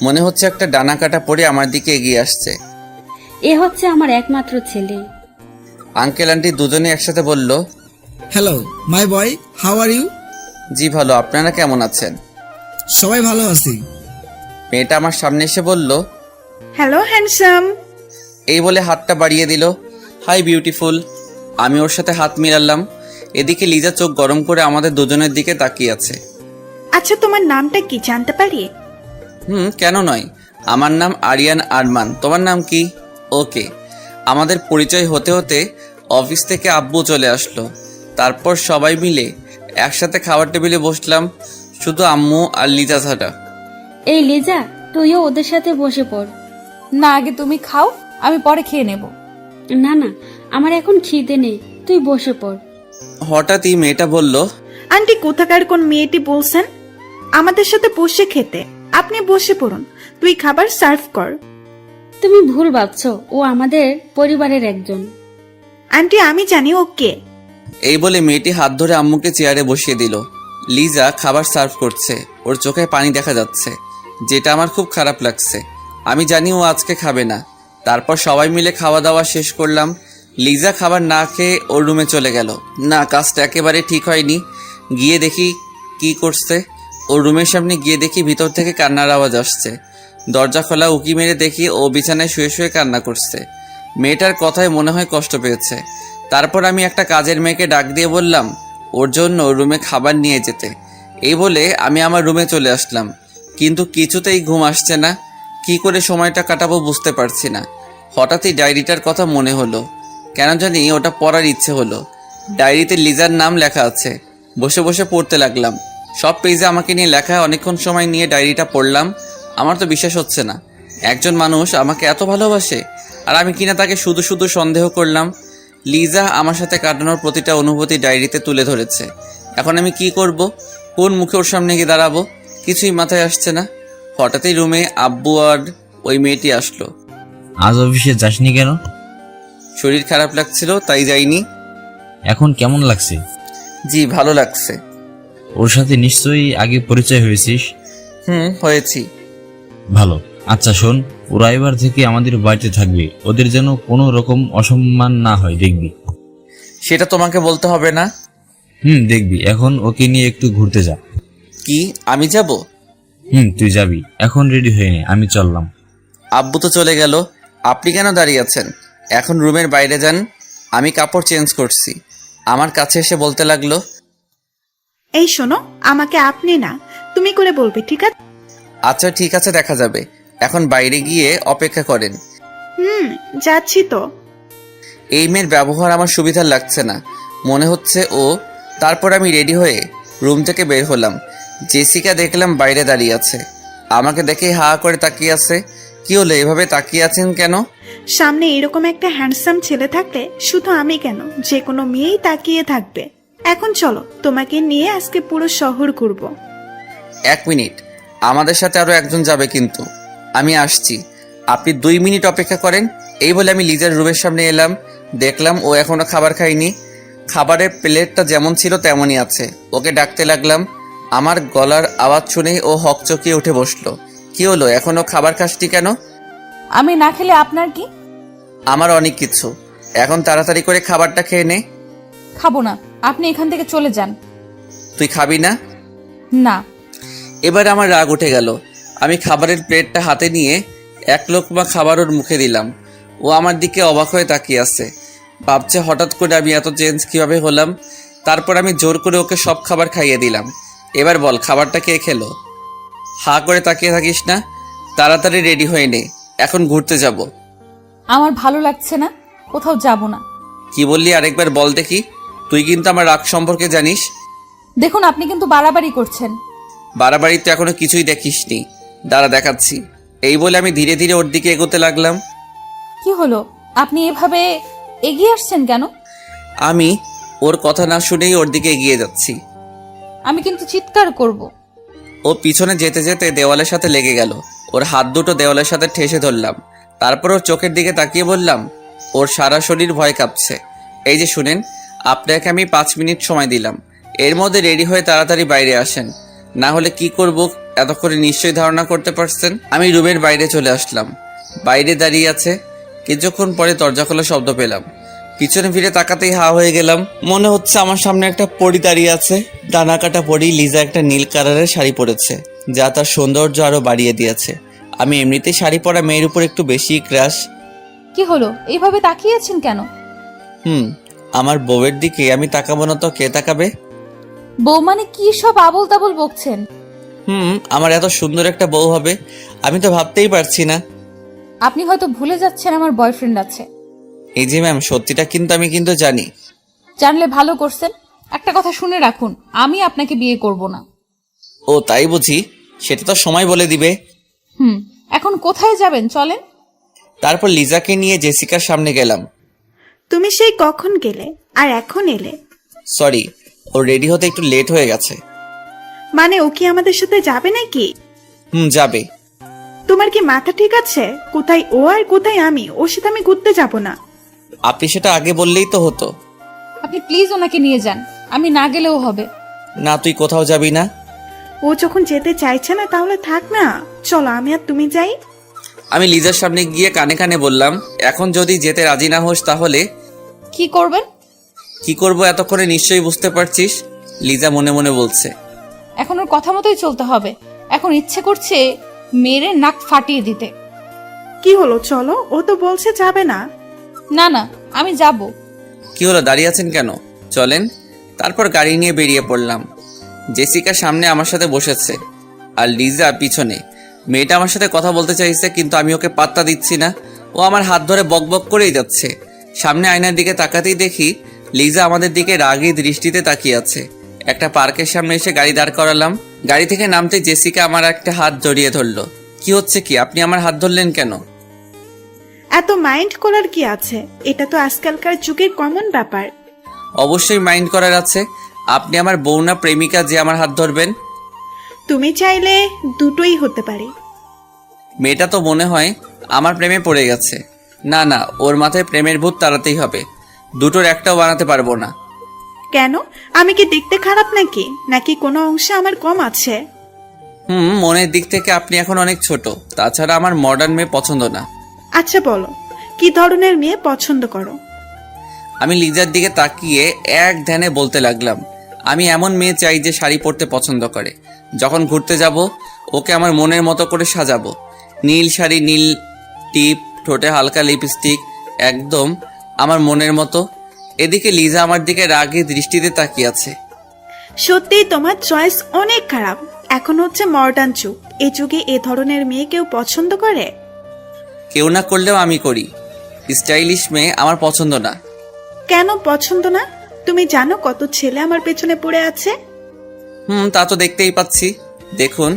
মনে হচ্ছে একটা ডানা কাটা পড়ে আমার দিকে এগিয়ে আসছে। এ হচ্ছে আমার একমাত্র ছেলে। আঙ্কেল আন্টি দুজনে একসাথে বলল, hello my boy, how are you? জি ভালো, আপনারা কেমন আছেন? সবাই ভালো আছি। মেয়েটা আমার সামনে এসে বলল, হ্যালো হ্যান্ডসাম। এই বলে হাতটা বাড়িয়ে দিল। Hi beautiful. আমি ওর সাথে হাত মিলালাম। এদিকে লিজা চোখ গরম করে আমাদের দুজনের দিকে তাকিয়ে আছে। আচ্ছা, তোমার নামটা কি জানতে পারি? কেন নয়। আমার নাম আরিয়ান আরমান। তোমার নাম কি? ওকে। আমাদের পরিচয় হতে হতে অফিস থেকে আব্বু চলে আসলো। তারপর সবাই মিলে একসাথে খাবার টেবিলে বসলাম, শুধু আম্মু আর লিজা ছাড়া। এই লিজা, তুইও ওদের সাথে বসে পড়। না, আগে তুমি খাও, আমি পরে খেয়ে নেব। না না, আমার এখন খিদে নেই, তুই বসে পড়। হঠাৎই মেয়েটা বলল, আন্টি কোথাকার কোন মেয়েটি বলছেন আমাদের সাথে বসে খেতে? আপনি বসে পড়ুন, তুই খাবার সার্ভ কর। তুমি ভুল ভাবছো, ও আমাদের পরিবারের একজন। আন্টি আমি জানি ও কে। এই বলে মেয়েটি হাত ধরে আম্মুকে চেয়ারে বসিয়ে দিল। লিজা খাবার সার্ভ করছে, ওর চোখে পানি দেখা যাচ্ছে, যেটা আমার খুব খারাপ লাগছে। আমি জানি ও আজকে খাবে না। তারপর সবাই মিলে খাওয়া দাওয়া শেষ করলাম। লিজা খাবার না খেয়ে ওর রুমে চলে গেল। না, কাজটা একেবারে ঠিক হয়নি। গিয়ে দেখি কি করছে। ওর রুমের সামনে গিয়ে দেখি ভিতর থেকে কান্নার আওয়াজ আসছে। দরজা খোলা, উকি মেরে দেখি ও বিছানায় শুয়ে শুয়ে কান্না করছে। মেয়েটার কথায় মনে হয় কষ্ট পেয়েছে। তারপর আমি একটা কাজের মেয়েকে ডাক দিয়ে বললাম ওর জন্য রুমে খাবার নিয়ে যেতে। এই বলে আমি আমার রুমে চলে আসলাম, কিন্তু কিছুতেই ঘুম আসছে না। কি করে সময়টা কাটাবো বুঝতে পারছি না। হঠাৎই ডায়েরিটার কথা মনে হলো, কেন জানি ওটা পড়ার ইচ্ছে হলো। ডায়েরিতে লিজার নাম লেখা আছে। বসে বসে পড়তে লাগলাম। সব পেজে আমাকে নিয়ে লেখা। অনেকক্ষণ সময় নিয়ে ডায়েরিটা পড়লাম। আমার তো বিশ্বাস হচ্ছে না একজন মানুষ আমাকে এত ভালোবাসে, আর আমি কিনা তাকে শুধু শুধু সন্দেহ করলাম। লিজা আমার সাথে কাটানোর প্রতিটা অনুভূতি ডায়েরিতে তুলে ধরেছে। এখন আমি কি করব? কোন মুখে ওর সামনে গিয়ে দাঁড়াবো? কিছুই মাথায় আসছে না। হঠাৎই রুমে আব্বু আর ওই মেয়েটি আসলো। আজ অফিসে যাসনি কেন? শরীর খারাপ লাগছিল তাই যাইনি। এখন কেমন লাগছে? জি ভালো লাগছে। ওর সাথে নিশ্চয়ই আগে পরিচয় হয়েছিস? হয়েছি। ভালো। আচ্ছা শোন, ওরা এবার থেকে আমাদের বাড়িতে থাকবে। ওদের যেন কোনো রকম অসম্মান না হয়, দেখবি? সেটা তোমাকে বলতে হবে না। দেখবি। এখন ওকে নিয়ে একটু ঘুরতে যা। কি আমি যাব? তুই যাবি। এখন রেডি হয়ে নে, আমি চললাম। আব্বু তো চলে গেল, আপনি কেন দাঁড়িয়ে আছেন? এখন রুমের বাইরে যান। আমি কাপড় চেঞ্জ করছি। আমার কাছে এসে বলতে লাগলো, এই শোনো, আমাকে আপনি না তুমি করে বলবে, ঠিক আছে? আচ্ছা ঠিক আছে, দেখা যাবে। এখন বাইরে গিয়ে অপেক্ষা করেন। যাচ্ছি তো। এই মেয়ের ব্যবহার আমার সুবিধার লাগছে না, মনে হচ্ছে ও। তারপর আমি রেডি হয়ে রুম থেকে বের হলাম। জেসিকা দেখলাম বাইরে দাঁড়িয়ে আছে। আমাকে দেখে হা করে তাকিয়ে আছে। কি হলো, এভাবে তাকিয়ে আছেন কেন? সামনে এরকম একটা হ্যান্ডসাম ছেলে থাকলে শুধু আমি কেন, যে কোনো মেয়েই তাকিয়ে থাকবে। এখন চলো, তোমাকে নিয়ে আজকে পুরো শহর ঘুরবো। 1 মিনিট, আমাদের সাথে আরো একজন যাবে কিন্তু। আমি আসছি, আপনি 2 মিনিট অপেক্ষা করেন। এই বলে আমি লিজার রুমের সামনে এলাম। দেখলাম ও এখনো খাবার খায়নি। খাবারের প্লেটটা যেমন ছিল তেমনই আছে। ওকে ডাকতে লাগলাম। আমার গলার আওয়াজ শুনেই ও হকচকিয়ে উঠে বসলো। কি হলো, এখনো খাবার খাসনি কেন? আমি না খেলে আপনার কি? আমার অনেক কিছু। এখন তাড়াতাড়ি করে খাবারটা খেয়ে নে। খাবো না, আপনি এখান থেকে চলে যান। তুই খাবি না? না। এবার আমার রাগ উঠে গেল। আমি খাবারের প্লেটটা হাতে নিয়ে 1 লোকমা খাবার ওর মুখে দিলাম। ও আমার দিকে অবাক হয়ে তাকিয়ে আছে। ভাবছে হঠাৎ করে আমি এত চেঞ্জ কিভাবে হলাম। তারপর আমি জোর করে ওকে সব খাবার খাইয়ে দিলাম। এবার বল, খাবারটা কে খেলো? হা করে তাকিয়ে থাকিস না, তাড়াতাড়ি রেডি হয়ে নে, এখন ঘুরতে যাব। আমার ভালো লাগছে না, কোথাও যাব না। কি বললি আরেকবার বল দেখি। তুই কিন্তু আমার রাগ সম্পর্কে জানিস। দেখুন, আপনি কিন্তু বাড়াবাড়ি করছেন। বাড়াবাড়ি তো এখনো কিছুই দেখিসনি, দাঁড়া দেখাচ্ছি। এই বলে আমি ধীরে ধীরে ওর দিকে এগোতে লাগলাম। কি হলো, আপনি এভাবে এগিয়ে আসছেন কেন? আমি ওর কথা না শুনেই ওর দিকে এগিয়ে যাচ্ছি। আমি কিন্তু চিৎকার করব। ও পিছনে যেতে যেতে দেওয়ালের সাথে লেগে গেল। ওর হাত দুটো দেওয়ালের সাথে ঠেসে ধরলাম। তারপর ওর চোখের দিকে তাকিয়ে বললাম, ওর সারা শরীর ভয় কাঁপছে। এই যে শুনেন, আপনাকে আমি 5 মিনিট সময় দিলাম। এর মধ্যে রেডি হয়ে তাড়াতাড়ি বাইরে আসেন, না হলে কি করব এতক্ষণে নিশ্চয়ই ধারণা করতে পারছেন। আমি রুমের বাইরে চলে আসলাম। বাইরে দাঁড়িয়ে আছে। কিছুক্ষণ পরে দরজা খোলা শব্দ পেলাম। পিছনে ফিরে তাকাতেই হা হয়ে গেলাম। মনে হচ্ছে আমার সামনে একটা পরী দাঁড়িয়ে আছে। ডানা কাটা পরী। লিজা একটা নীল কালারের শাড়ি পরেছে, যা তার সৌন্দর্য আরো বাড়িয়ে দিয়েছে। আমি এমনিতেই শাড়ি পরা মেয়ের উপর একটু বেশি ক্রাশ। কি হলো, এইভাবে তাকিয়ে আছেন কেন? আমার বউয়ের দিকে আমি তাকাবো না তো কে তাকাবে? বউ মানে কি সব আবল তাবল বকছেন? আমার এত সুন্দর একটা বউ হবে আমি তো ভাবতেই পারছি না। আপনি হয়তো ভুলে যাচ্ছেন আমার বয়ফ্রেন্ড আছে। এই যে ম্যাম, সত্যিটা কিন্তু আমি কিন্তু জানি। জানলে ভালো করছেন। একটা কথা শুনে রাখুন, আমি আপনাকে বিয়ে করব না। ও তাই বুঝি? সেটা তো সময় বলে দিবে। এখন কোথায় যাবেন, চলেন। তারপর লিজাকে নিয়ে জেসিকার সামনে গেলাম। তুমি সেই কখন গেলে আর এখন এলে? সরি, ও রেডি হতে একটু লেট হয়ে গেছে। মানে ও কি আমাদের সাথে যাবে নাকি? যাবে। তোমার কি মাথা ঠিক আছে? কোথায় ও আর কোথায় আমি? ওর সাথে আমি ঘুরতে যাব না। আপনি সেটা আগে বললেই তো হতো। আপনি প্লিজ ওনাকে নিয়ে যান, আমি না গেলেও হবে। না, তুই কোথাও যাবি না। ও যখন যেতে চাইছে না তাহলে থাক না, চলো আমি আর তুমি যাই। আমি লিজার সামনে গিয়ে কানে কানে বললাম, এখন যদি যেতে রাজি না হোস তাহলে কি করবেন? কি করব এতক্ষণে নিশ্চয়ই বুঝতে পারছিস। লিজা মনে মনে বলছে। এখন ওর কথা মতোই চলতে হবে। এখন ইচ্ছে করছে মেরে নাক ফাটিয়ে দিতে। কি হলো, চলো। ও তো বলছে যাবে না। না না, আমি যাব। কি হলো, দাঁড়িয়ে আছেন কেন? চলেন। তারপর গাড়ি নিয়ে বেরিয়ে পড়লাম। জেসিকা সামনে আমার সাথে বসেছে আর লিজা পিছনে। মেয়েটা আমার সাথে কথা বলতে চাইছে, কিন্তু আমি ওকে পাত্তা দিচ্ছি না। ও আমার হাত ধরে বকবক করেই যাচ্ছে। সামনে আয়নার দিকে তাকাতেই দেখি লিজা আমাদের দিকে রাগী দৃষ্টিতে তাকিয়ে আছে। একটা পার্কের সামনে এসে গাড়ি দাঁড় করালাম। গাড়ি থেকে নামতে জেসিকা আমার একটা হাত জড়িয়ে ধরলো। কি হচ্ছে কি? আপনি আমার হাত ধরলেন কেন? এত মাইন্ড করার কি আছে? এটা তো আজকালকার যুগের কমন ব্যাপার। অবশ্যই মাইন্ড করার আছে। আপনি আমার বউ না প্রেমিকা যে আমার হাত ধরবেন? তুমি চাইলে দুটোই হতে পারে। মেয়েটা তো মনে হয় আমার প্রেমে পড়ে গেছে। না না, ওর মাথায় প্রেমের ভূত তাড়াতেই হবে। দুটোর একটাও বানাতে পারবো না। কেন? আমি কি দেখতে খারাপ নাকি? নাকি কোনো অংশে আমার কম আছে? মনের দিক থেকে আপনি এখন অনেক ছোট। তাছাড়া আমার মডার্ন মেয়ে পছন্দ না। আচ্ছা বলো, কি ধরনের মেয়ে পছন্দ করো? আমি লিজার দিকে তাকিয়ে এক ধ্যানে বলতে লাগলাম, আমি এমন মেয়ে চাই যে শাড়ি পরতে পছন্দ করে। যখন ঘুরতে যাব ওকে আমার মনের মতো করে সাজাবো। নীল শাড়ি, নীল টিপ, ঠোঁটে হালকা লিপস্টিক, একদম আমার মনের মতো। এদিকে লিজা আমার দিকে রাগী দৃষ্টিতে তাকিয়ে আছে। সত্যিই তোমার চয়েস অনেক খারাপ। এখন হচ্ছে মডার্ন যুগ, এই যুগে এ ধরনের মেয়ে কেউ পছন্দ করে? কেউ না করলেও আমি করি। স্টাইলিশ মেয়ে আমার পছন্দ না। কেন পছন্দ না? তুমি জানো কত ছেলে আমার পেছনে পড়ে আছে? তা তো দেখতেই পাচ্ছি। দেখুন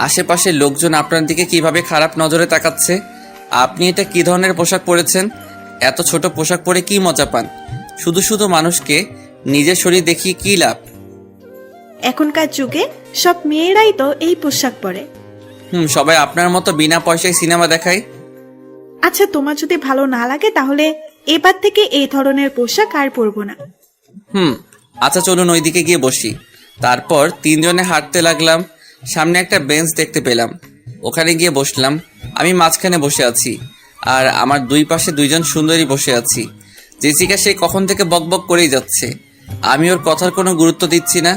আশেপাশের লোকজন আপনার দিকে কিভাবে খারাপ নজরে তাকাচ্ছে। আপনি এটা কি ধরনের পোশাক পরেছেন? এত ছোট পোশাক পরে কি মজা পান? শুধু শুধু মানুষকে নিজের শরীর দেখিয়ে কি লাভ? এখনকার যুগে সব মেয়েরাই তো এই পোশাক পরে। সবাই আপনার মতো বিনা পয়সায় সিনেমা দেখায়। আচ্ছা, তোমার যদি ভালো না লাগে তাহলে এবার থেকে এই ধরনের পোশাক আর পরবো না। আচ্ছা চলুন ওইদিকে গিয়ে বসি। তারপর তিনজনে হাঁটতে লাগলাম। সামনে একটা বেঞ্চ দেখতে পেলাম, ওখানে গিয়ে বসলাম। আমি মাঝখানে বসে আছি, আর আমার দুই পাশে দুইজন সুন্দরী বসে আছি। জেসিকা সে কখন থেকে বকবক করেই যাচ্ছে। আমি ওর কথার কোনো গুরুত্ব দিচ্ছি না।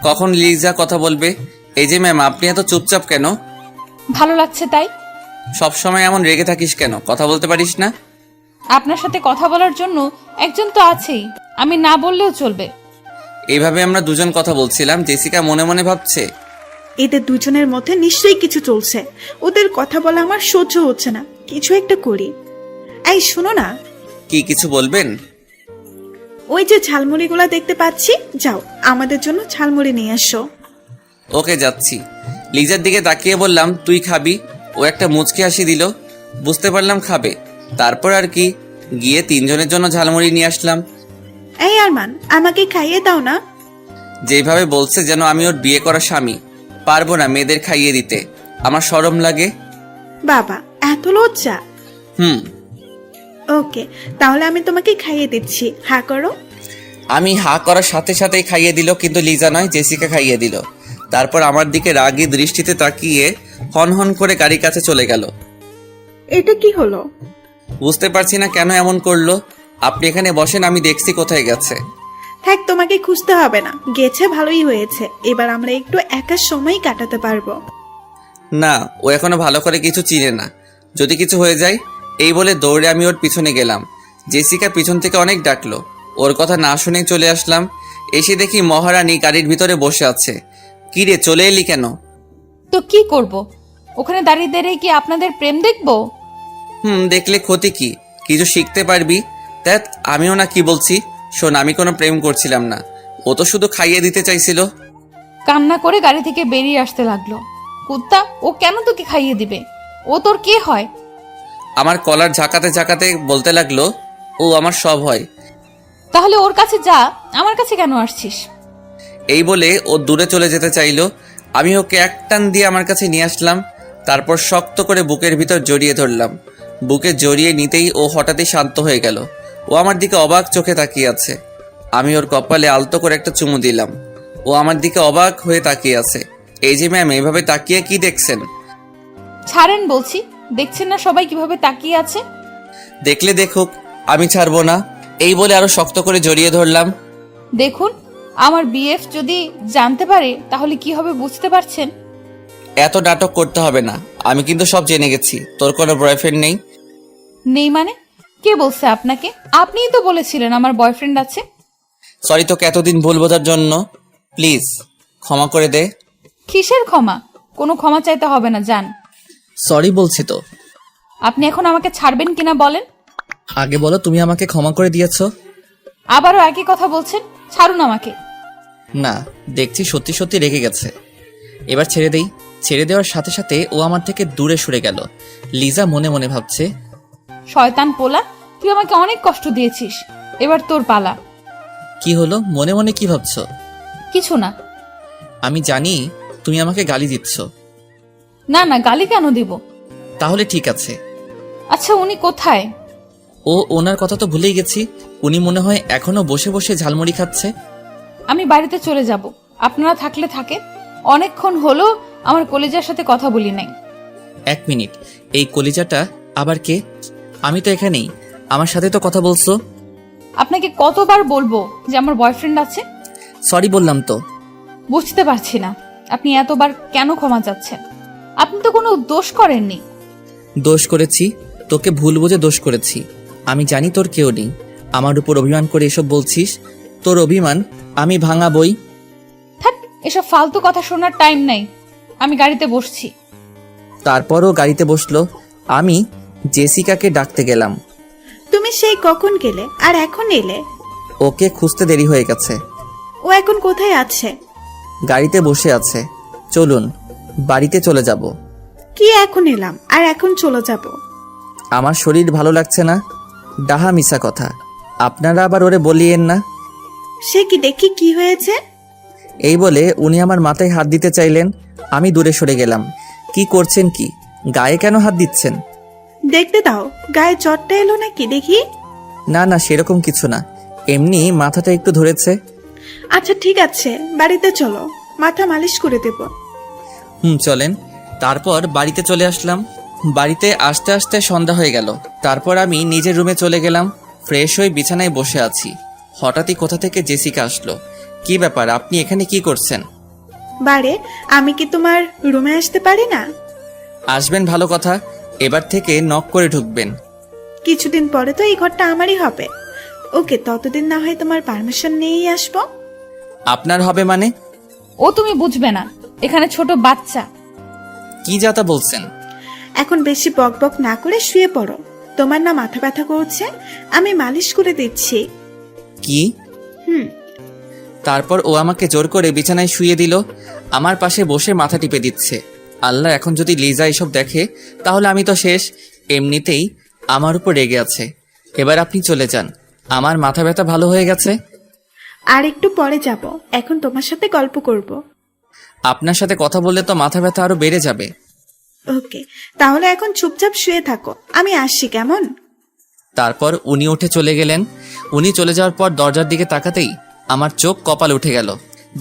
কখন লিজা কথা বলবে? এই যে ম্যাম, আপনি এত চুপচাপ কেন? ভালো লাগছে তাই। সবসময় এমন রেগে থাকিস কেন? কথা বলতে পারিস না? আপনার সাথে কথা বলার জন্য একজন তো আছেই, আমি না বললেও চলবে। এইভাবে আমরা দুজন কথা বলছিলাম। জেসিকা মনে মনে ভাবছে, এদের দুজনের মধ্যে নিশ্চয়ই কিছু চলছে। ওদের কথা বলা আমার সহ্য হচ্ছে না, কিছু একটা করি। এই শোনো না, কি কিছু বলবেন? ওই যে ঝালমুড়িগুলা দেখতে পাচ্ছি, যাও আমাদের জন্য ঝালমুড়ি নিয়ে এসো। ওকে যাচ্ছি। লিজার দিকে তাকিয়ে বললাম, তুই খাবি? ও একটা মুচকি হাসি দিল। বুঝতে পারলাম খাবে। তারপর আর কি, গিয়ে তিনজনের জন্য ঝালমুড়ি নিয়ে আসলাম। এই আরমান, আমাকে খাইয়ে দাও না। যেভাবে বলছে যেন আমি ওর বিয়ে করা স্বামী। পারবো না মেয়েদের খাইয়ে দিতে, আমার শরম লাগে। বাবা, এত লজ্জা? ওকে, তাহলে আমি তোমাকে খাইয়ে দিচ্ছি, হা করো। আমি হা করার সাথে সাথেই খাইয়ে দিল, কিন্তু লিজা নয়, জেসিকা খাইয়ে দিল। তারপর আমার দিকে রাগী দৃষ্টিতে তাকিয়ে হনহন করে গাড়ির কাছে চলে গেল। এটা কি হলো? বুঝতে পারছি না কেন এমন করলো। আপনি এখানে বসেন, আমি দেখছি কোথায় গেছে। থাক, তোমাকে খুঁজতে হবে না, গেছে ভালোই হয়েছে। এবার আমরা একটু একা সময় কাটাতে পারবো। না, ও এখনো ভালো করে কিছু চিনে না, যদি কিছু হয়ে যায়। এই বলে দৌড়ে আমি ওর পিছনে গেলাম। জেসিকা পিছন থেকে অনেক ডাকলো, ওর কথা না শুনে চলে আসলাম। এসে দেখি মহারানী গাড়ির ভিতরে বসে আছে। কি রে, চলে এলি কেন? তো কি করব? ওখানে দাঁড়িয়ে দাঁড়িয়ে কি আপনাদের প্রেম দেখবো? দেখলে ক্ষতি কি? কিছু শিখতে পারবি। দেখ আমিও না কি বলছি। শোন, আমি কোনো প্রেম করছিলাম না, ও তো শুধু খাইয়ে দিতে চাইছিল। কান্না করে গাড়ি থেকে বেরিয়ে আসতে লাগলো। কুত্তা, ও কেন তোকে খাইয়ে দিবে? ও তোর কে হয়? আমার কলার ঝাঁকাতে ঝাঁকাতে বলতে লাগলো, ও আমার সব হয়। তাহলে ওর কাছে যা, আমার কাছে কেন আসছিস? এই বলে ও দূরে চলে যেতে চাইলো। আমি ওকে এক টান দিয়ে আমার কাছে নিয়ে আসলাম। তারপর শক্ত করে বুকের ভিতর জড়িয়ে ধরলাম। বুকে জড়িয়ে নিতেই ও হঠাৎই শান্ত হয়ে গেল। ও আমার দিকে অবাক চোখে তাকিয়ে আছে। আমি ওর কপালে আলতো করে একটা চুমু দিলাম। ও আমার দিকে অবাক হয়ে তাকিয়ে আছে। এই যে ম্যাম, এইভাবে তাকিয়ে কি দেখছেন? ছাড়েন বলছি, দেখছেন না সবাই কিভাবে তাকিয়ে আছে? দেখলে দেখুক, আমি ছাড়বো না। এই বলে আরো শক্ত করে জড়িয়ে ধরলাম। দেখুন, আমার বিএফ যদি জানতে পারে তাহলে কি হবে বুঝতে পারছেন? এত নাটক করতে হবে না, আমি কিন্তু সব জেনে গেছি। তোর কোনো বয়ফ্রেন্ড নেই? নেই মানে? কে বলছে আপনাকে? আপনিই তো বলেছিলেন আমার বয়ফ্রেন্ড আছে। সরি তোকে এতদিন ভুল বোঝার জন্য। প্লিজ ক্ষমা করে দে। কিসের ক্ষমা? কোনো ক্ষমা চাইতে হবে না, যান। সরি বলছি তো। আপনি এখন আমাকে ছাড়বেন কিনা বলেন? আগে বলো তুমি আমাকে ক্ষমা করে দিয়েছো। আবারও একই কথা বলছেন, ছাড়ুন আমাকে। না, দেখছি সত্যি সত্যি রেগে গেছে। এবার ছেড়ে দেই। ছেড়ে দেওয়ার সাথে সাথে ও আমার থেকে দূরে সরে গেল। লিজা মনে মনে ভাবছে, শয়তান পোলা, তুই আমাকে অনেক কষ্ট দিয়েছিস, এবার তোর পালা। কি হলো, মনে মনে কি ভাবছো? কিছু না। আমি জানি তুমি আমাকে গালি দিচ্ছ। না না, গালি কেন দিব? তাহলে ঠিক আছে। আচ্ছা, উনি কোথায়? ওনার কথা তো ভুলেই গেছি। উনি মনে হয় এখনো বসে বসে ঝালমুড়ি খাচ্ছে। আমি বাড়িতে চলে যাব, আপনারা থাকলে থাকে। অনেকক্ষণ হলো আমার কলেজার সাথে কথা বলি নাই। 1 মিনিট, এই কলিজাটা আবার কে? আমি তো এখানেই, আমার সাথে তো কথা বলছো। আপনাকে কতবার বলবো যে আমার বয়ফ্রেন্ড আছে? সরি বললাম তো। বুঝতে পারছি না আপনি এতবার কেন ক্ষমা চাচ্ছেন। আপনি তো কোনো দোষ করেননি। দোষ করেছি, তোকে ভুল বুঝে দোষ করেছি। আমি জানি তোর কেউ নেই, আমার উপর অভিমান করে এসব বলছিস। তোর অভিমান আমি ভাঙাবই। থাক, এসব ফালতু কথা শোনার টাইম নাই। আমি গাড়িতে বসছি। তারপরও গাড়িতে বসলো। আমি জেসিকাকে ডাকতে গেলাম। তুমি সেই কখন গেলে আর এখন এলে? ওকে খুঁজতে দেরি হয়ে গেছে। ও এখন কোথায় আছে? গাড়িতে বসে আছে। চলুন বাড়িতে চলে যাব। কি এখন এলাম আর এখন চলে যাব? আমার শরীর ভালো লাগছে না। ডাহা মিশা কথা, আপনারা আবার ওরে বলিয়েন না। সে কি, দেখি কি হয়েছে? এই বলে উনি আমার মাথায় হাত দিতে চাইলেন। আমি দূরে সরে গেলাম। কি করছেন কি? গায়ে কেন হাত দিচ্ছেন? দেখতে দাও, গায়ে চটটা এলো নাকি দেখি। না না, সেরকম কিছু না, এমনি মাথাটা একটু ধরেছে। আচ্ছা ঠিক আছে, বাড়িতে চলো, মাথা মালিশ করে দেব। চলেন। তারপর বাড়িতে চলে আসলাম। বাড়িতে আসতে আসতে সন্ধ্যা হয়ে গেল। তারপর আমি নিজের রুমে চলে গেলাম। ফ্রেশ হয়ে বিছানায় বসে আছি। হঠাৎই কোথা থেকে জেসিকা আসলো। কি ব্যাপার, আপনি এখানে কি করছেন? বারে, আমি কি তোমার রুমে আসতে পারি না? আসবেন ভালো কথা, এবার থেকে নক করে ঢুকবেন। কিছুদিন পরে তো এই ঘরটা আমারই হবে। ওকে, ততদিন না হয় তোমার পারমিশন নিয়েই আসবো। আপনার হবে মানে? ও তুমি বুঝবে না, এখানে ছোট বাচ্চা। কি যাতা বলছেন? এখন বেশি বক বক না করে শুয়ে পড়ো। তোমার না মাথা ব্যথা করছে, আমি মালিশ করে দিচ্ছি। কি? হুম। তারপর ও আমাকে জোর করে বিছানায় শুইয়ে দিল। আমার পাশে বসে মাথা টিপে দিচ্ছে। আল্লাহ, এখন যদি লিজা এসব দেখে তাহলে আমি তো শেষ। এমনিতেই আমার উপর রেগে আছে। এবার আপনি চলে যান, আমার মাথা ব্যথা ভালো হয়ে গেছে। আর একটু পরে যাব, এখন তোমার সাথে গল্প করব। আপনার সাথে কথা বললে তো মাথা ব্যথা আরো বেড়ে যাবে। ওকে, তাহলে এখন চুপচাপ শুয়ে থাকো, আমি আসছি, কেমন? তারপর উনি উঠে চলে গেলেন। উনি চলে যাওয়ার পর দরজার দিকে তাকাতেই আমার চোখ কপাল উঠে গেল।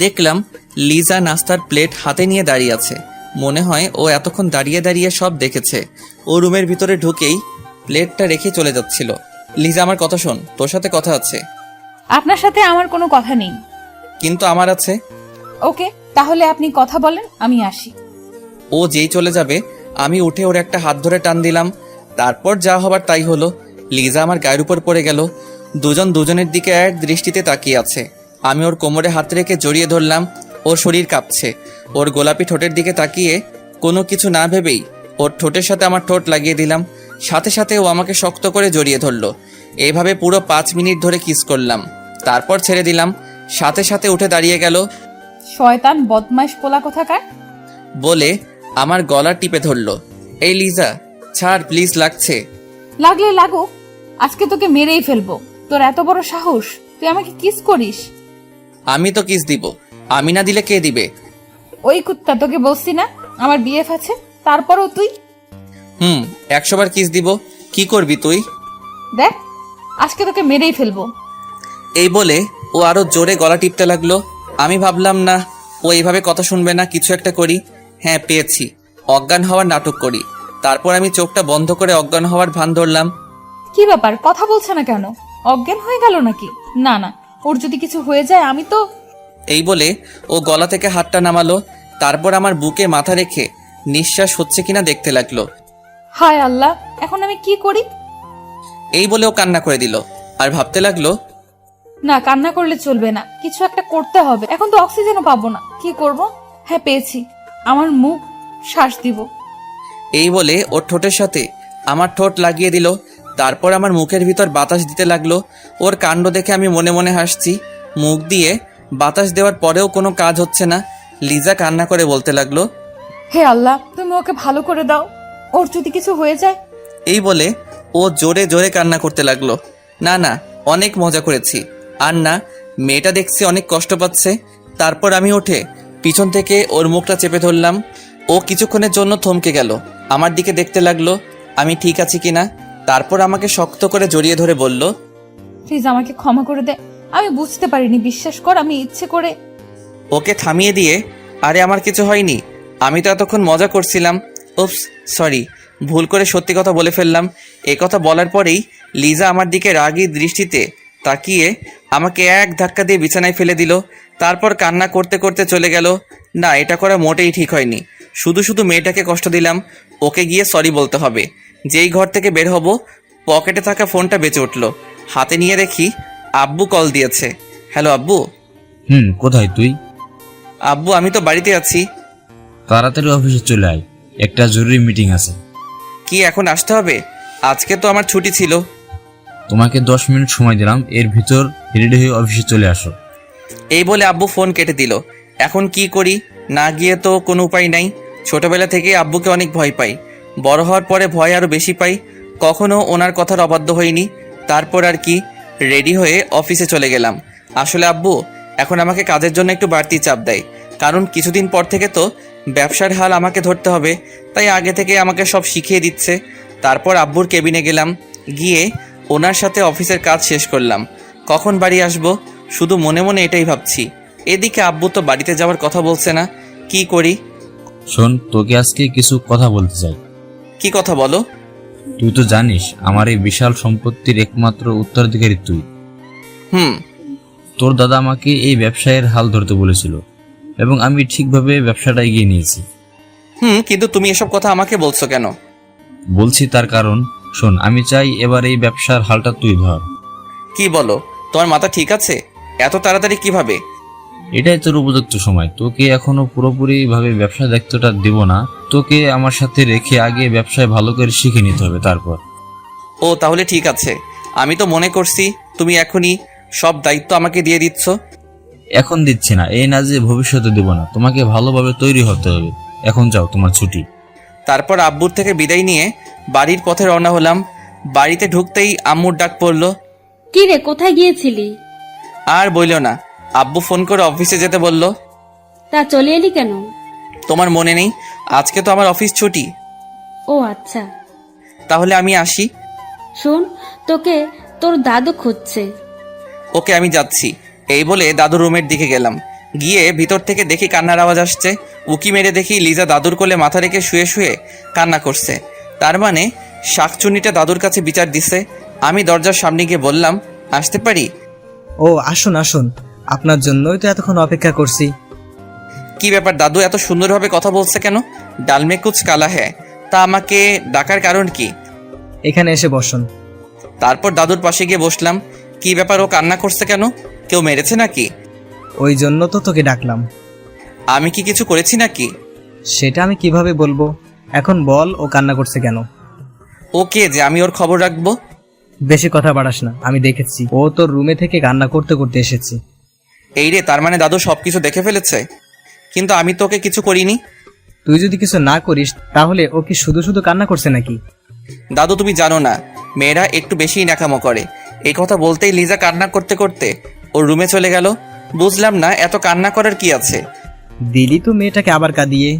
দেখলাম লিজা নাস্তার প্লেট হাতে নিয়ে দাঁড়িয়ে আছে। মনে হয় ও এতক্ষণ দাঁড়িয়ে দাঁড়িয়ে সব দেখেছে। ও রুমের ভিতরে ঢুকেই প্লেটটা রেখে চলে যাচ্ছিল। লিজা, আমার কথা শোন, তোর সাথে কথা আছে। আপনার সাথে আমার কোনো কথা নেই। কিন্তু আমার আছে। ওকে, তাহলে আপনি কথা বলেন, আমি আসি। ও যেই চলে যাবে আমি উঠে ওর একটা হাত ধরে টান দিলাম। তারপর যা হবার তাই হলো। লিজা আমার গায়ের উপর পড়ে গেল। দুজন দুজনের দিকে এক দৃষ্টিতে তাকিয়ে আছে। আমি ওর কোমরে হাত রেখে জড়িয়ে ধরলাম। ওর শরীর কাঁপছে। ওর গোলাপি ঠোঁটের দিকে তাকিয়ে কোনো কিছু না ভেবেই ওর ঠোঁটের সাথে আমার ঠোঁট লাগিয়ে দিলাম। সাথে সাথে ও আমাকে শক্ত করে জড়িয়ে ধরলো। এইভাবে পুরো 5 মিনিট ধরে কিস করলাম। তারপর ছেড়ে দিলাম। সাথে সাথে উঠে দাঁড়িয়ে গেল। শয়তান বদমাইশ পোলা কোথাকার। বলে আমার গলা টিপে ধরলো। এই লিজা, ছাড় প্লিজ, লাগছে। লাগলে লাগুক, আজকে তোকে মেরেই ফেলবো। তোর এত বড় সাহস, তুই আমাকে কিস করিস? আমি তো কিস দিব, আমি না দিলে কে দিবে? ওই কুত্তা, তোকে বলছি না আমার বিএফ আছে, তারপরও তুই। 100 বার কিস দিব। কি করবি তুই? দেখ, আজকে তোকে মেরেই ফেলবো। এই বলে ও আরো জোরে গলা টিপতে লাগলো। আমি ভাবলাম না, ও এইভাবে কথা শুনবে না, কিছু একটা করি। হ্যাঁ, পেয়েছি, অজ্ঞান হওয়ার নাটক করি। তারপর আমি চোখটা বন্ধ করে অজ্ঞান হওয়ার ভান ধরলাম। কি ব্যাপার, কথা বলছে না কেন? অজ্ঞান হয়ে গেল নাকি? না না, ওর যদি কিছু হয়ে যায় আমি তো। এই বলে ও গলা থেকে হাতটা নামালো। তারপর আমার বুকে মাথা রেখে নিঃশ্বাস হচ্ছে কিনা দেখতে লাগলো। হায় আল্লাহ, এখন আমি কি করি? এই বলে ও কান্না করে দিল। আর ভাবতে লাগলো, না, কান্না করলে চলবে না, কিছু একটা করতে হবে। এখন তো অক্সিজেনও পাবো না, কি করব? হ্যাঁ, পেয়েছি, আমার মুখ শ্বাস দিব। এই বলে ওর ঠোঁটের সাথে আমার ঠোঁট লাগিয়ে দিল। তারপর আমার মুখের ভিতর বাতাস দিতে লাগলো। ওর কাণ্ড দেখে আমি মনে মনে হাসছি। মুখ দিয়ে বাতাস দেওয়ার পরেও কোনো কাজ হচ্ছে না। লিজা কান্না করে বলতে লাগলো, হে আল্লাহ, তুমি ওকে ভালো করে দাও, ওর যদি কিছু হয়ে যায়। এই বলে ও জোরে জোরে কান্না করতে লাগলো। না না, অনেক মজা করেছি। আর না, মেয়েটা দেখছি অনেক কষ্ট পাচ্ছে। তারপর আমি উঠে পিছন থেকে ওর মুখটা চেপে ধরলাম। ও কিছুক্ষণের জন্য থমকে গেল, আমার দিকে দেখতে লাগলো আমি ঠিক আছি কিনা। তারপর আমাকে শক্ত করে জড়িয়ে ধরে বলল, প্লিজ আমাকে ক্ষমা করে দে, আমি বুঝতে পারিনি, বিশ্বাস কর আমি ইচ্ছে করে। ওকে থামিয়ে দিয়ে, আরে আমার কিছু হয়নি, আমি তো এতক্ষণ মজা করছিলাম। উপস, সরি, ভুল করে সত্যি কথা বলে ফেললাম। এ কথা বলার পরেই লিজা আমার দিকে রাগী দৃষ্টিতে তাকিয়ে আমাকে এক ধাক্কা দিয়ে বিছানায় ফেলে দিল। তারপর কান্না করতে করতে চলে গেল। না, এটা করা মোটেই ঠিক হয়নি। শুধু শুধু মেয়েটাকে কষ্ট দিলাম। ওকে গিয়ে সরি বলতে হবে। যেই ঘর থেকে বের হব, পকেটে থাকা ফোনটা বেঁচে উঠল। হাতে নিয়ে দেখি আব্বু কল দিয়েছে। হ্যালো আব্বু। কোথায় তুই? আব্বু, আমি তো বাড়িতে আছি। তাড়াতাড়ি অফিসে চলে আয়, একটা জরুরি মিটিং আছে। কি এখন আসতে হবে? আজকে তো আমার ছুটি ছিল। তোমাকে 10 মিনিট সময় দিলাম, এর ভিতর রেডি হয়ে অফিসে চলে আসো। এই বলে আব্বু ফোন কেটে দিল। এখন কি করি? না গিয়ে তো কোনো উপায় নাই। ছোটবেলা থেকে আব্বুকে অনেক ভয় পাই, বড় হওয়ার পরে ভয় আরও বেশি পাই। কখনো ওনার কথার অবাধ্য হইনি। তারপর আর কি, রেডি হয়ে অফিসে চলে গেলাম। আসলে আব্বু এখন আমাকে কাজের জন্য একটু বাড়তি চাপ দেয়, কারণ কিছুদিন পর থেকে তো ব্যবসার হাল আমাকে ধরতে হবে। তাই আগে থেকে আমাকে সব শিখিয়ে দিচ্ছে। তারপর আব্বুর কেবিনে গেলাম, গিয়ে ওনার সাথে অফিসের কাজ শেষ করলাম। কখন বাড়ি আসবো শুধু মনে মনে এটাই ভাবছি। এদিকে আব্বু তো বাড়িতে যাওয়ার কথা বলছে না, কি করি? শোন, তোকে আজকে কিছু কথা বলতে চাই। কি কথা বলো? তুই তো জানিস আমার এই বিশাল সম্পত্তির একমাত্র উত্তরাধিকারী তুই। হুম। তোর দাদা আমাকে এই ব্যবসায়ের হাল ধরতে বলেছিল এবং আমি ঠিকভাবে ব্যবসাটা এগিয়ে নিয়েছি। কিন্তু তুমি এসব কথা আমাকে বলছো কেন? বলছি তার কারণ, শোন, আমি চাই এবার এই ব্যবসার হালটা তুই ধর। কি বলো? তোমার মাথা ঠিক আছে? এত তাড়াতাড়ি কিভাবে? এটাই তোর উপযুক্ত সময়। তোকে এখনো পুরোপুরি ভাবে ব্যবসা দায়িত্বটা দেব না, তোকে আমার সাথে রেখে আগে ব্যবসায় ভালো করে শিখে নিতে হবে তারপর। ও তাহলে ঠিক আছে। আমি তো মনে করছি তুমি এখনই সব দায়িত্ব আমাকে দিয়ে দিচ্ছ। এখন দিচ্ছি না, এই না যে ভবিষ্যতে দেব না, তোমাকে ভালোভাবে তৈরি হতে হবে। এখন যাও, তোমার ছুটি। তারপর আব্বুর থেকে বিদায় নিয়ে বাড়ির পথে রওনা হলাম। বাড়িতে ঢুকতেই আম্মুর ডাক পড়ল। কি রে, কোথায় গিয়েছিলি? আর বইল না, আব্বু ফোন করে অফিসে যেতে বলল। তা চলে এলি কেন? তোমার মনে নেই আজকে তো আমার অফিস ছুটি? ও আচ্ছা। তাহলে আমি আসি। শোন, তোকে তোর দাদু খুঁজছে। ওকে, আমি যাচ্ছি। এই বলে দাদুর রুমের দিকে গেলাম। গিয়ে ভিতর থেকে দেখি কান্নার আওয়াজ আসছে। উকি মেরে দেখি লিজা দাদুর কোলে মাথা রেখে শুয়ে শুয়ে কান্না করছে। তার মানে শাকচুন্নিটা দাদুর কাছে বিচার দিছে। আমি দরজার সামনে গিয়ে বললাম, আসতে পারি? ও আসুন আসুন, আপনার জন্যই তো এতক্ষণ অপেক্ষা করছি। কি ব্যাপার দাদু এত সুন্দরভাবে কথা বলছে কেন? ডালমে কুচ কালা হ্যাঁ। তা আমাকে ডাকার কারণ কি? এখানে এসে বসুন। তারপর দাদুর পাশে গিয়ে বসলাম। কি ব্যাপার, ও কান্না করছে কেন? কেউ মেরেছে নাকি? ওই জন্য তো তোকে ডাকলাম। আমি কি কিছু করেছি নাকি? সেটা আমি কিভাবে বলবো? এখন বল, ও কান্না করছে কেন? ওকে যে আমি ওর খবর রাখবো? বেশি কথা বাড়াস না, আমি দেখেছি ও তোর রুমে থেকে কান্না করতে করতে এসেছে। এই রে, তার মানে দাদু সবকিছু দেখে ফেলেছে। কিন্তু আমি তো ওকে কিছু করিনি। তুই যদি কিছু না করিস তাহলে ও কি শুধু শুধু কান্না করছে নাকি? দাদু তুমি জানো না, মেয়েরা একটু বেশিই ন্যাকামো করে। এই কথা বলতেই লিজা কান্না করতে করতে ওর রুমে চলে গেল। বুঝলাম না এত কান্না করার কি আছে। দিলি তো মেয়েটাকে আবার কাঁদিয়ে।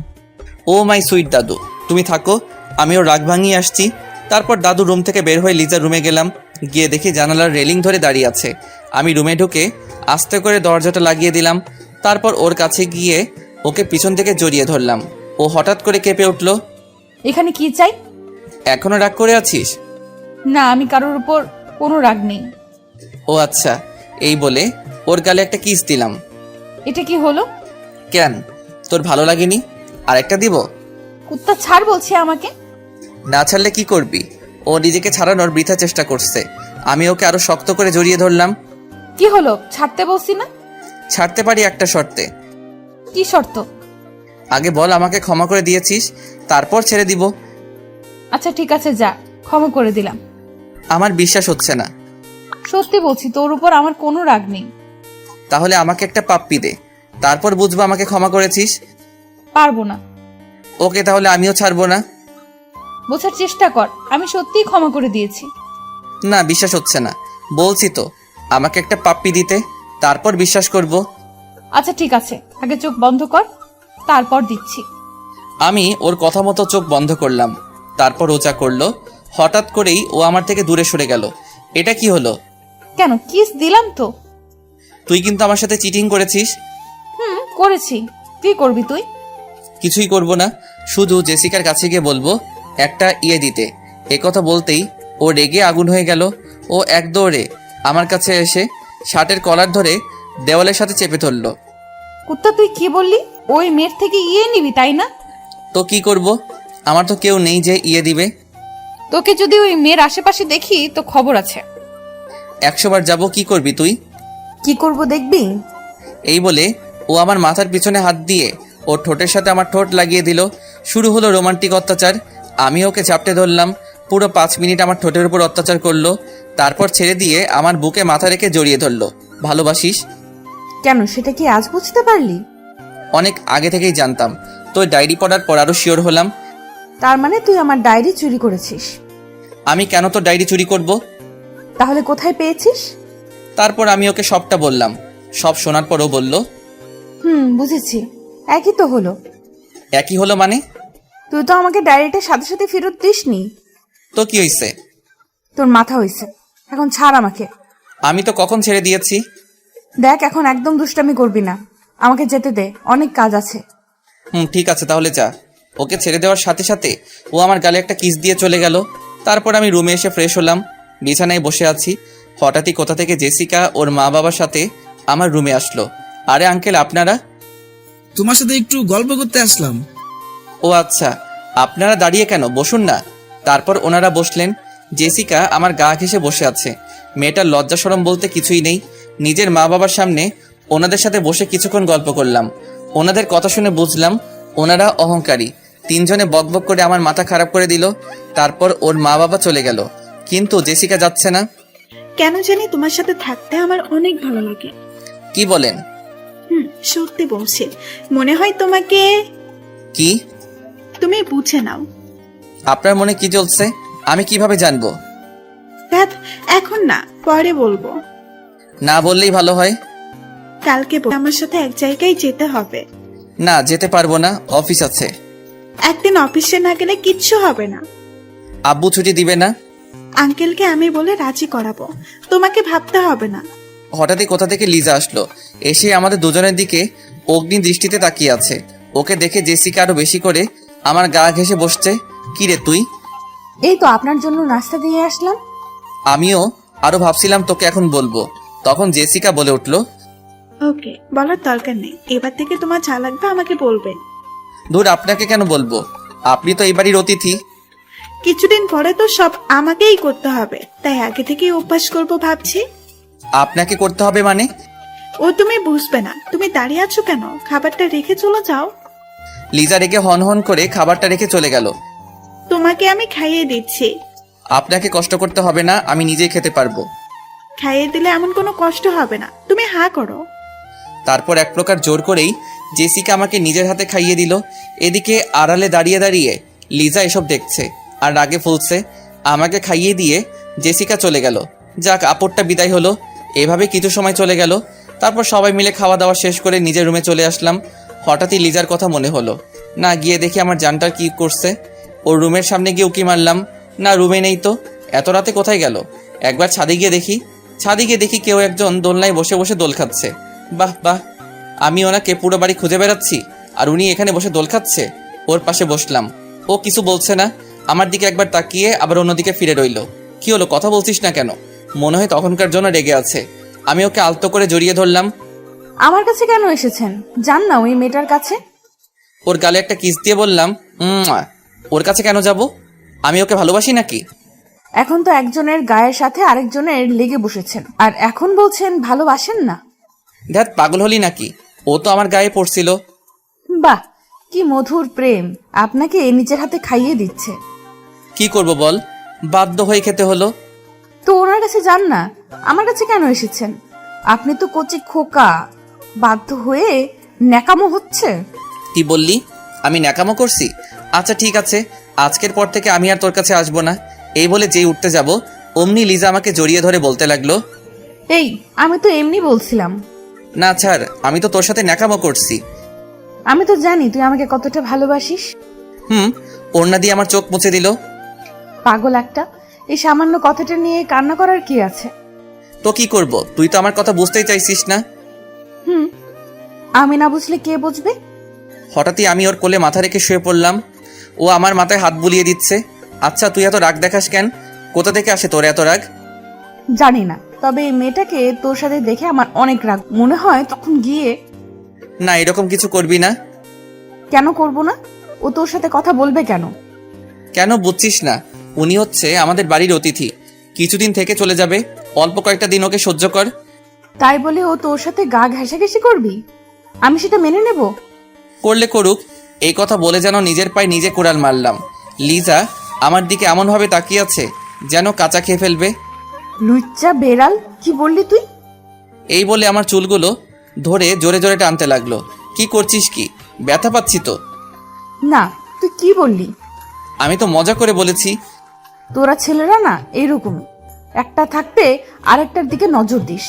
ও মাই সুইট দাদু, তুমি থাকো, আমি ওর রাগ ভাঙিয়ে আসছি। তারপর দাদু রুম থেকে বের হয়ে লিজার রুমে গেলাম। গিয়ে দেখি জানালার রেলিং ধরে দাঁড়িয়ে আছে। আমি রুমে ঢুকে আস্তে করে দরজাটা লাগিয়ে দিলাম। তারপর ওর কাছে গিয়ে ওকে পিছন থেকে জড়িয়ে ধরলাম। ও হঠাৎ করে কেঁপে উঠল। এখানে কি চাই? এখনো রাগ করে আছিস? না, আমি কারোর উপর কোনো রাগ নেই। ও আচ্ছা। এই বলে ওর গালে একটা কিস দিলাম। এটা কি হলো? কেন, তোর ভালো লাগেনি? আর একটা দিব? কুত্তা ছাড় বলছি আমাকে। না ছাড়লে কি করবি? ও নিজেকে ছাড়ানোর বৃথা চেষ্টা করছে। আমি ওকে আরো শক্ত করে জড়িয়ে ধরলাম। কি হলো? ছাড়তে বলছি না? ছাড়তে পারি একটা শর্তে। কি শর্ত? আগে বল আমাকে ক্ষমা করে দিয়েছিস, তারপর ছেড়ে দিব। আচ্ছা ঠিক আছে, যা, ক্ষমা করে দিলাম। আমার বিশ্বাস হচ্ছে না। সত্যি বলছি, তোর উপর আমার কোনো রাগ নেই। তাহলে আমাকে একটা পাপ্পি দে, তারপর বুঝবো আমাকে ক্ষমা করেছিস। পারবো না। ওকে, তাহলে আমিও ছাড়বো না। বোঝার চেষ্টা কর, আমি সত্যিই ক্ষমা করে দিয়েছি। না, বিশ্বাস হচ্ছে না। বলছি তো আমাকে একটা পাপ্পি দিতে, তারপর বিশ্বাস করব। আচ্ছা ঠিক আছে, আগে চোখ বন্ধ কর, তারপর দিচ্ছি। আমি ওর কথা মতো চোখ বন্ধ করলাম, তারপর ও যা করলো। হঠাৎ করেই ও আমার থেকে দূরে সরে গেল। এটা কি হলো? কেন, কিস দিলাম তো। তুই কিন্তু আমার সাথে চিটিং করেছিস। করেছি। কি করবি তুই? কিছুই করব না, শুধু জেসিকার কাছে গিয়ে বলবো একটা ইয়ে দিতে। কথা বলতেই ও রেগে আগুন হয়ে গেল। ও এক দৌড়ে আমার কাছে এসে শার্টের কলার ধরে দেওয়ালের সাথে চেপে ধরলো। কুত্তা, তুই কি বললি? ওই মেয়ের থেকে ইয়ে নিবি, তাই না? তো কি করব, আমার তো কেউ নেই যে ইয়ে দিবে। তোকে যদি ওই মেয়ের আশেপাশে দেখি তো খবর আছে। 100 বার যাবো, কি করবি তুই? কি করব দেখবি। এই বলে ও আমার মাথার পিছনে হাত দিয়ে ওর ঠোঁটের সাথে আমার ঠোঁট লাগিয়ে দিল। শুরু হলো রোমান্টিক অত্যাচার। আমি ওকে চাপটে ধরলাম। পুরো 5 মিনিট আমার ঠোঁটের উপর অত্যাচার করলো, তারপর ছেড়ে দিয়ে আমার বুকে মাথা রেখে জড়িয়ে ধরলো। ভালোবাসিস? কেন, সেটা কি আজ বুঝতে পারলি? অনেক আগে থেকেই জানতাম। তোর ডায়েরি পড়ার পর আরো শিওর হলাম। তার মানে তুই আমার ডায়েরি চুরি করেছিস? আমি কেন তোর ডায়েরি চুরি করব? তাহলে কোথায় পেয়েছিস? তারপর আমি ওকে সবটা বললাম। সব শোনার পর ও বলল, বুঝেছি, একই তো হলো। একই হলো মানে? তুই তো আমাকে ডায়েরিটা সাথে সাথে ফেরত দিসনি। তো কি হয়েছে? তোর মাথা হয়েছে, এখন ছাড় আমাকে। আমি তো কখন ছেড়ে দিয়েছি। দেখ, এখন একদম দুষ্টামি করবি না, আমাকে যেতে দে, অনেক কাজ আছে। ঠিক আছে, তাহলে যা। ওকে ছেড়ে দেওয়ার সাথে সাথে ও আমার গালে একটা কিস দিয়ে চলে গেল। তারপর আমি রুমে এসে ফ্রেশ হলাম, বিছানায় বসে আছি। হঠাৎই কোথা থেকে জেসিকা ওর মা বাবার সাথে আমার রুমে আসলো। আরে আঙ্কেল, আপনারা? তোমার সাথে একটু গল্প করতে আসলাম। ও আচ্ছা, আপনারা দাঁড়িয়ে কেন, বসুন না। তারপর ওনারা বসলেন। জেসিকা আমার গা ঘেঁষে বসে আছে। মেয়েটার লজ্জা শরম বলতে কিছুই নেই। নিজের মা বাবার সামনে ওনাদের সাথে বসে কিছুক্ষণ গল্প করলাম। ওনাদের কথা শুনে বুঝলাম ওনারা অহংকারী। 3 জনে বকবক করে আমার মাথা খারাপ করে দিল। তারপর ওর মা বাবা চলে গেল, কিন্তু জেসিকা যাচ্ছে না। কেন জানি তোমার সাথে থাকতে আমার অনেক ভালো লাগে। কি বলেন? সত্যি বলছি, মনে হয় তোমাকে। কি? তুমি বুঝে নাও। আপনার মনে কি চলছে আমি কিভাবে জানবো? ধ্যাৎ, এখন না, পরে বলবো। না বললেই ভালো হয়। কালকে আমার সাথে এক জায়গায় যেতে হবে। না, যেতে পারবো না, অফিস আছে। একদিন অফিসে না গেলে কিচ্ছু হবে না। আব্বু ছুটি দিবে না? আঙ্কেলকে আমি বলে রাজি করাবো, তোমাকে ভাবতে হবে না। হঠাৎই কোথা থেকে লিজা আসলো, এসে আমাদের দুজনের দিকে অগ্নি দৃষ্টিতে তাকিয়ে আছে। ওকে দেখে জেসিকা আরো বেশি করে আমার গা ঘেঁষে বসছে। কি রে তুই? এই তো আপনার জন্য নাস্তা দিয়ে আসলাম। আমিও আরো ভাবছিলাম তোকে এখন বলবো, তখন জেসিকা বলে উঠলো, ওকে, বলার দরকার নেই। এবার থেকে তোমার যা লাগবে আমাকে বলবে। ধুর, আপনাকে কেন বলবো, আপনি তো এই বাড়ির অতিথি। কিছুদিন পরে তো সব আমাকেই করতে হবে, তাই আগে থেকেই অভ্যাস করবো ভাবছি। আপনাকে করতে হবে মানে? ও তুমি বুঝবে না। তুমি দাঁড়িয়ে আছো কেন? খাবারটা রেখে চলে যাও। লিজা রেগে হন হন করে খাবারটা রেখে চলে গেল। তোমাকে আমি খাইয়ে দিচ্ছি। আপনাকে কষ্ট করতে হবে না, আমি নিজেই খেতে পারবো। খাইয়ে দিলে এমন কোনো কষ্ট হবে না, তুমি হা করো। তারপর এক প্রকার জোর করেই জেসিকা আমাকে নিজের হাতে খাইয়ে দিল। এদিকে আড়ালে দাঁড়িয়ে দাঁড়িয়ে লিজা এসব দেখছে আর রাগে ফুলছে। আমাকে খাইয়ে দিয়ে জেসিকা চলে গেল। যাক, আপদটা বিদায় হলো। এভাবে কিছু সময় চলে গেল। তারপর সবাই মিলে খাওয়া দাওয়া শেষ করে নিজের রুমে চলে আসলাম। হঠাৎই লিজার কথা মনে হলো। না, গিয়ে দেখি আমার জানটার কি করছে। ওর রুমের সামনে গিয়ে উকি মারলাম, না রুমে নেই তো। এত রাতে কোথায় গেল? একবার ছাদে গিয়ে দেখি কেউ একজন দোলনায় বসে বসে দোল খাচ্ছে। বাহ বাহ, আমি ওনাকে পুরো বাড়ি খুঁজে বেড়াচ্ছি আর উনি এখানে বসে দোল খাচ্ছে। ওর পাশে বসলাম। ও কিছু বলছে না, আমার দিকে একবার তাকিয়ে আবার অন্যদিকে ফিরে রইল। কি হলো, কথা বলছিস না কেন? মনে হয় তখনকার জন্য রেগে আছে। আমি ওকে আলতো করে জড়িয়ে ধরলাম। আমার কাছে কেন এসেছেন? যান না ওই মেয়েটার কাছে। ওর গালে একটা কিস দিয়ে বললাম, ওর কাছে কেন যাব? আমি ওকে ভালোবাসি নাকি? এখন তো একজনের গায়ের সাথে আরেকজনের লেগে বসেছেন, আর এখন বলছেন ভালোবাসেন না। ধ্যাত, পাগল হলি নাকি? ও তো আমার গায়ে পড়ছিল। বাহ, কি মধুর প্রেম! আপনাকে নিজের হাতে খাইয়ে দিচ্ছে। কি করব বল, বাধ্য হয়ে খেতে হলো। তো ওনার কাছে যান না, আমার কাছে কেন এসেছেন? আপনি তো কচি খোকা, বাধ্য হয়ে ন্যাকামো হচ্ছে। কি বললি? আমি ন্যাকামো করছি? আচ্ছা ঠিক আছে, আজকের পর থেকে আমি আর তোর কাছে আসবো না। এই বলে যেই উঠতে যাব, অমনি লিজা আমাকে জড়িয়ে ধরে বলতে লাগলো, এই আমি তো এমনি বলছিলাম। না ছাড়, আমি তো তোর সাথে ন্যাকামো করছি। আমি তো জানি তুই আমাকে কতটা ভালোবাসিস। ওড়না দিয়ে আমার চোখ মুছে দিল। পাগল একটা, এই সামান্য কথাটা নিয়ে কান্না করার কি আছে? তো কি করব, তুই তো আমার কথা বুঝতেই চাইছিস না। আমি না বুঝলে কে বুঝবে? হঠাৎই আমি ওর কোলে মাথা রেখে শুয়ে পড়লাম। ও আমার মাথায় হাত বুলিয়ে দিচ্ছে। আচ্ছা তুই এত রাগ দেখাস কেন? কোথা থেকে আসে তোর এত রাগ? জানি না, তবে এই মেয়েটাকে তোর সাথে দেখে আমার অনেক রাগ মনে হয়। তখন গিয়ে না, এরকম কিছু করবি না। কেন করব না? ও তোর সাথে কথা বলবে কেন? কেন বুঝছিস না? উনি হচ্ছে আমাদের বাড়ির অতিথি, কিছুদিন থেকে চলে যাবে। অল্প কয়েকটা দিন ওকে সহ্য কর। তাই বলে ও তোর সাথে গা ঘেঁষাঘেঁষি করবি? আমি সেটা মেনে নেব? করলে করুক, এই কথা বলে যেন নিজের পায়ে নিজে কোড়াল মারলাম। লিজা আমার দিকে এমনভাবে তাকিয়ে আছে যেন কাঁচা খেয়ে ফেলবে। লুচ্চা বেড়াল, কি বললি তুই? এই বলে আমার চুলগুলো ধরে জোরে জোরে টানতে লাগলো। কি করছিস কি? ব্যথা পাচ্ছি তো। না, তুই কি বললি? আমি তো মজা করে বলেছি। তোরা ছেলেরা না এইরকমই, একটা থাকতে আরেকটার দিকে নজর দিস।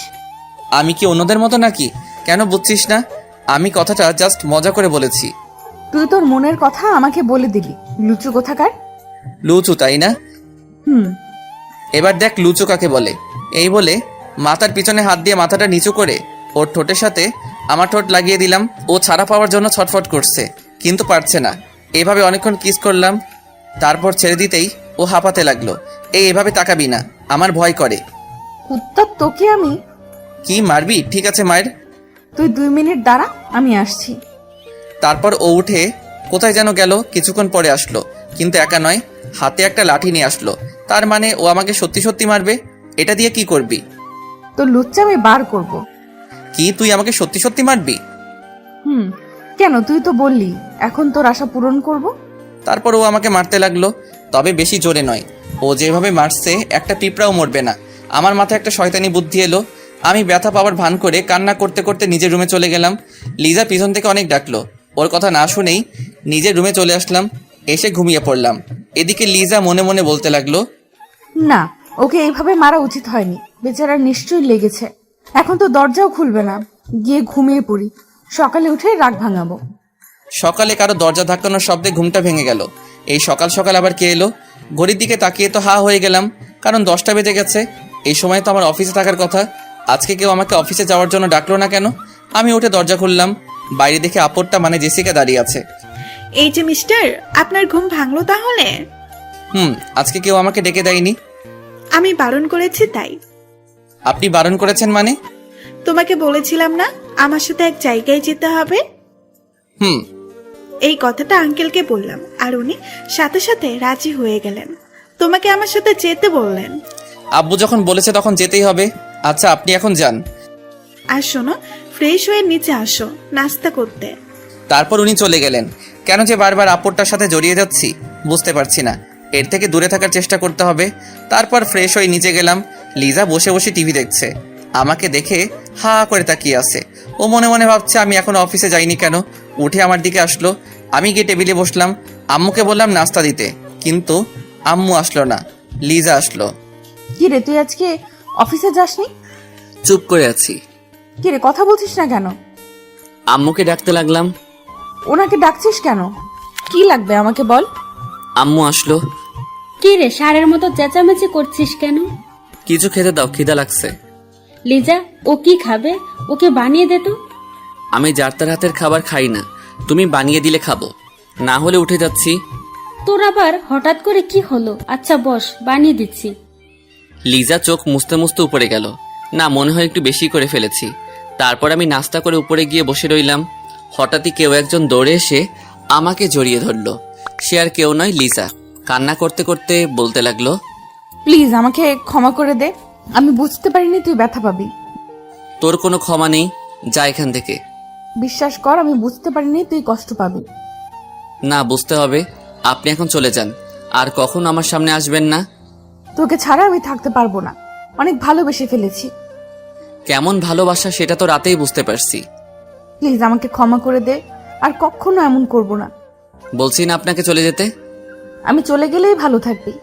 আমি কি অন্যদের মতো নাকি? কেন বুঝছিস না? আমি কথাটা জাস্ট মজা করে বলেছি। তুই তোর মনের কথা আমাকে বলে দিলি, লুচু কোথাকার। লুচু তাই না? হুম। এবার দেখ লুচু কাকে বলে। এই বলে মাথার পিছনে হাত দিয়ে মাথাটা নিচু করে ওর ঠোঁটের সাথে আমার ঠোঁট লাগিয়ে দিলাম। ও ছাড়া পাওয়ার জন্য ছটফট করছে, কিন্তু পারছে না। এভাবে অনেকক্ষণ কিস করলাম, তারপর ছেড়ে দিতেই ও হাঁপাতে লাগলো। এভাবে তাকাবি না, আমার ভয় করে। কুত্তা, তোকে আমি। কি মারবি? ঠিক আছে মায়ের। তুই 2 মিনিট দাঁড়া, আমি আসছি। তারপর ও উঠে কোথায় যেন গেল। কিছুক্ষণ পরে আসলো, কিন্তু একা নয়, হাতে একটা লাঠি নিয়ে আসলো। তার মানে ও আমাকে সত্যি সত্যি মারবে। এটা দিয়ে কি করবি? তোর লুচ্চা আমি বার করব। কি, তুই আমাকে সত্যি সত্যি মারবি? কেন? তুই তো বললি এখন তোর আশা পূরণ করব। তারপর ও আমাকে মারতে লাগলো, তবে বেশি জোরে নয়। ও যেভাবে মারছে একটা পিঁপড়াও মরবে না। আমার মাথায় একটা শয়তানি বুদ্ধি এলো। আমি ব্যথা পাওয়ার ভান করে কান্না করতে করতে নিজের রুমে চলে গেলাম। লিজা পিছন থেকে অনেক ডাকলো, ওর কথা না শুনেই নিজের রুমে চলে আসলাম। এসে ঘুমিয়ে পড়লাম। এদিকে লিজা মনে মনে বলতে লাগলো, না, ওকে এইভাবে মারা উচিত হয়নি। বেচারা নিশ্চয়ই লেগেছে। এখন তো দরজাও খুলবে না, গিয়ে ঘুমিয়ে পড়ি, সকালে উঠে রাগ ভাঙাবো। সকালে কারো দরজা ধাক্কানোর শব্দে ঘুমটা ভেঙে গেল। এই সকাল সকাল আবার কে এলো? ঘড়ির দিকে তাকিয়ে তো হা হয়ে গেলাম, কারণ 10টা বেজে গেছে। এই সময় তো আমার অফিসে থাকার কথা। আজকে কেউ আমাকে অফিসে যাওয়ার জন্য ডাকলো না কেন? আমি উঠে দরজা খুললাম, বাইরে দেখে আপরটা মানে জেসিকা দাঁড়িয়ে আছে। এই যে মিস্টার, আপনার ঘুম ভাঙলো তাহলে? আজকে কেউ আমাকে ডেকে দেয়নি। আমি বারণ করেছি তাই। আপনি বারণ করেছেন মানে? তোমাকে বলেছিলাম না আমার সাথে এক জায়গায় যেতে হবে? এই কথাটা আঙ্কেলকে বললাম, আর উনি সাথে সাথে রাজি হয়ে গেলেন। তোমাকে আমার সাথে যেতে বললেন। আব্বু যখন বলেছে তখন যেতেই হবে। আচ্ছা আপনি এখন যান। আর শোনো, ফ্রেশ হয়ে নিচে আসো নাস্তা করতে। তারপর উনি চলে গেলেন। কেন যে বারবার আপরটার সাথে জড়িয়ে যাচ্ছি বুঝতে পারছি না। এর থেকে দূরে থাকার চেষ্টা করতে হবে। তারপর ফ্রেশ হয়ে নিচে গেলাম। লিজা বসে বসে টিভি দেখছে, আমাকে দেখে হা করে তাকিয়ে আছে। ও মনে মনে ভাবছে আমি এখন অফিসে যাইনি কেন। উঠে আমার দিকে আসলো, আমি গিয়ে টেবিলে বসলাম। আম্মুকে বললাম নাস্তা দিতে, কিন্তু আম্মু আসলো না, লিজা আসলো। কি রে, তুই আজকে অফিসে যাসনি? চুপ করে আছি। কি রে, কথা বলছিস না কেন? আম্মুকে ডাকতে লাগলাম। ওনাকে ডাকছিস কেন? কি লাগবে আমাকে বল। আম্মু আসলো। কি রে, ষাঁড়ের মতো চেঁচামেচি করছিস কেন? কিছু খেতে দাও, খিদা লাগছে। লিজা, ও কি খাবে? ওকে বানিয়ে দে তো। আমি যার তার হাতের খাবার খাই না, তুমি বানিয়ে দিলে খাবো, না হলে উঠে যাচ্ছি। তোর আবার হঠাৎ করে কি হলো? আচ্ছা বস, বানিয়ে দিচ্ছি। লিজা চোখ মুছতে মুছতে উপরে গেল। না, মনে হয় একটু বেশি করে ফেলেছি। তারপর আমি নাস্তা করে উপরে গিয়ে বসে রইলাম। হঠাৎই কেউ একজন দৌড়ে এসে আমাকে জড়িয়ে ধরলো। সে আর কেউ নয়, লিজা। কান্না করতে করতে বলতে লাগলো, প্লিজ আমাকে ক্ষমা করে দে, আমি বুঝতে পারিনি তুই ব্যথা পাবি। তোর কোনো ক্ষমা নেই, যা এখান থেকে। বিশ্বাস কর, আমি বুঝতে পারিনি তুই কষ্ট পাবি। না, বুঝতে হবে। আপনি এখন চলে যান, আর কখন আমার সামনে আসবেন না। তোকে ছাড়া আমি থাকতে পারবো না, অনেক ভালোবেসে ফেলেছি। কেমন ভালোবাসা সেটা তো রাতেই বুঝতে পারছি। প্লিজ আমাকে ক্ষমা করে দে, আর কখনো এমন করব না। বলছি না আপনাকে চলে যেতে। আমি চলে গেলেই ভালো থাকবি।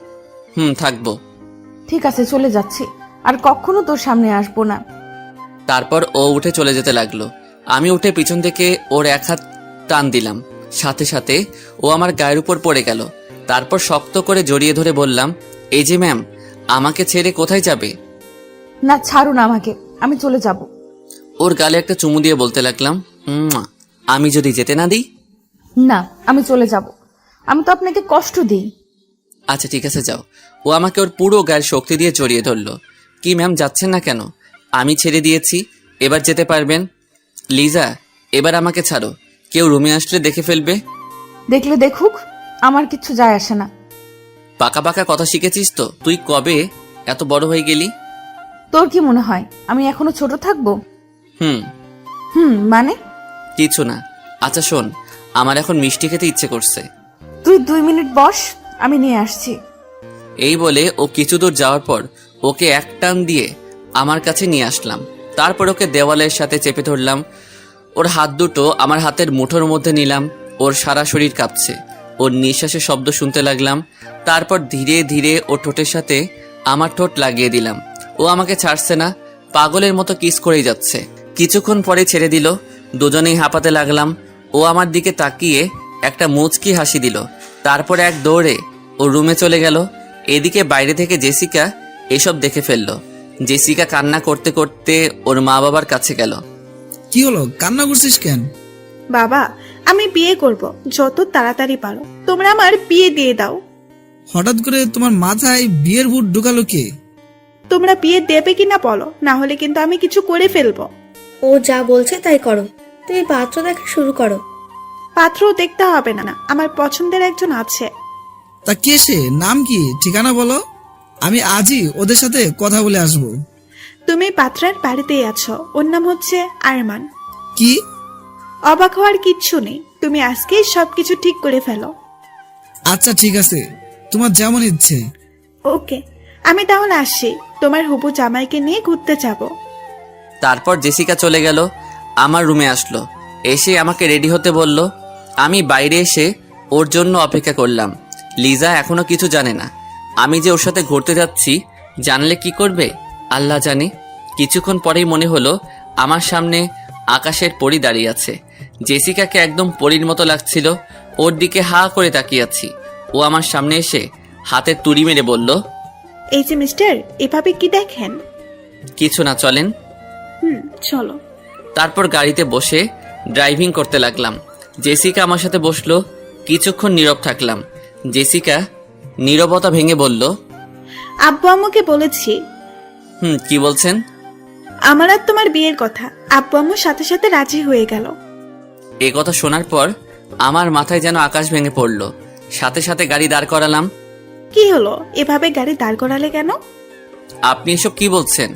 থাকবো। ঠিক আছে, চলে যাচ্ছি, আর কখনো তোর সামনে আসবো না। তারপর ও উঠে চলে যেতে লাগলো। আমি উঠে পিছন থেকে ওর এক হাত টান দিলাম, সাথে সাথে ও আমার গায়ের উপর পড়ে গেল। তারপর শক্ত করে জড়িয়ে ধরে বললাম, এই যে ম্যাম, আমাকে ছেড়ে কোথায় যাবে? না, ছাড়ো না আমাকে, আমি চলে যাব। ওর গালে একটা চুমু দিয়ে বলতে লাগলাম, আমি যদি যেতে না দিই? না, আমি চলে যাব, আমি তো আপনাকে কষ্ট দিই। আচ্ছা ঠিক আছে, যাও। ও আমাকে ওর পুরো গায়ের শক্তি দিয়ে জড়িয়ে ধরলো। কি ম্যাম, যাচ্ছেন না কেন? আমি ছেড়ে দিয়েছি, এবার যেতে পারবেন। লিজা, এবার আমাকে ছাড়ো, কেউ রুমে আসলে দেখে ফেলবে। দেখলে দেখুক, আমার কিচ্ছু যায় আসে না। পাকা পাকা কথা শিখেছিস তো? তুই কবে এত বড় হয়ে গেলি? তোর কি মনে হয় আমি এখনো ছোট থাকবো? হুম মানে? কিছু না। আচ্ছা শোন, আমার এখন মিষ্টি খেতে ইচ্ছে করছে। তুই 2 মিনিট বস, আমি নিয়ে আসছি। এই বলে ও কিছু দূর যাওয়ার পর ওকে এক টান দিয়ে আমার কাছে নিয়ে আসলাম। তারপর ওকে দেওয়ালের সাথে চেপে ধরলাম। ওর হাত দুটো আমার হাতের মুঠোর মধ্যে নিলাম। ওর সারা শরীর কাঁপছে, ওর নিঃশ্বাসের শব্দ শুনতে লাগলাম। তারপর ধীরে ধীরে ও ঠোঁটের সাথে আমার ঠোঁট লাগিয়ে দিলাম। ও আমাকে ছাড়ছে না, পাগলের মতো কিস করেই যাচ্ছে। কিছুক্ষণ পরে ছেড়ে দিল। দুজনেই হাঁপাতে লাগলাম। ও আমার দিকে তাকিয়ে একটা মুচকি হাসি দিল। তারপর এক দৌড়ে ও রুমে চলে গেল। এদিকে বাইরে থেকে জেসিকা এসব দেখে ফেললো। জেসিকা কান্না করতে করতে ওর মা বাবার কাছে গেল। কি হলো, কান্না করছিস কেন? বাবা, আমি বিয়ে করব, যত তাড়াতাড়ি পারো তোমরা আমার বিয়ে দিয়ে দাও। হঠাৎ করে তোমার মাথায় বিয়ের ভূত ঢুকালো কে? তোমরা বিয়ে দেবে কিনা বলো, না হলে কিন্তু আমি কিছু করে ফেলবো। ও যা বলছে তাই করো, তুমি পাত্র দেখা শুরু করো। পাত্রও দেখতে হবে না, আমার পছন্দের একজন আছে। তা কে সে? নাম কি, ঠিকানা বলো, আমি আজই ওদের সাথে কথা বলে আসবো। তুমি পাত্রের বাড়িতেই আছো, ওর নাম হচ্ছে আরমান। কি? অবাক হওয়ার কিচ্ছু নেই, তুমি আজকেই সবকিছু ঠিক করে ফেলো। আচ্ছা ঠিক আছে, তোমার যেমন ইচ্ছে। ওকে, আমি তাহলে আসছি, তোমার হবু জামাইকে নিয়ে ঘুরতে যাব। তারপর জেসিকা চলে গেল। আমার রুমে আসলো, এসে আমাকে রেডি হতে বলল। আমি বাইরে এসে ওর জন্য অপেক্ষা করলাম। লিজা এখনো কিছু জানে না আমি যে ওর সাথে ঘুরতে যাচ্ছি। জানলে কি করবে আল্লাহ জানে। কিছুক্ষণ পরেই মনে হলো আমার সামনে আকাশের পরী দাঁড়িয়ে আছে। জেসিকাকে একদম পরীর মতো লাগছিল। ওর দিকে হা করে তাকিয়ে আছি। ও আমার সামনে এসে হাতে তুড়ি মেরে বলল, এই যে মিস্টার, এভাবে কি দেখেন? কিছু না, চলেন। চলো। তারপর গাড়িতে বসে ড্রাইভিং করতে লাগলাম। জেসিকা আমার সাথে বসলো। কিছুক্ষণ নীরব থাকলাম। জেসিকা নীরবতা ভেঙে বলল, আব্বু আম্মুকে বলেছি। কি বলছেন? আমার আর তোমার বিয়ের কথা। আব্বু আম্মুর সাথে সাথে রাজি হয়ে গেল। এ কথা শোনার পর আমার মাথায় যেন আকাশ ভেঙে পড়ল। সাথে সাথে গাড়ি দাঁড় করালাম। কি হলো, এভাবে গাড়ি দাঁড় করালে কেন? আপনি এসব কি বলছেন?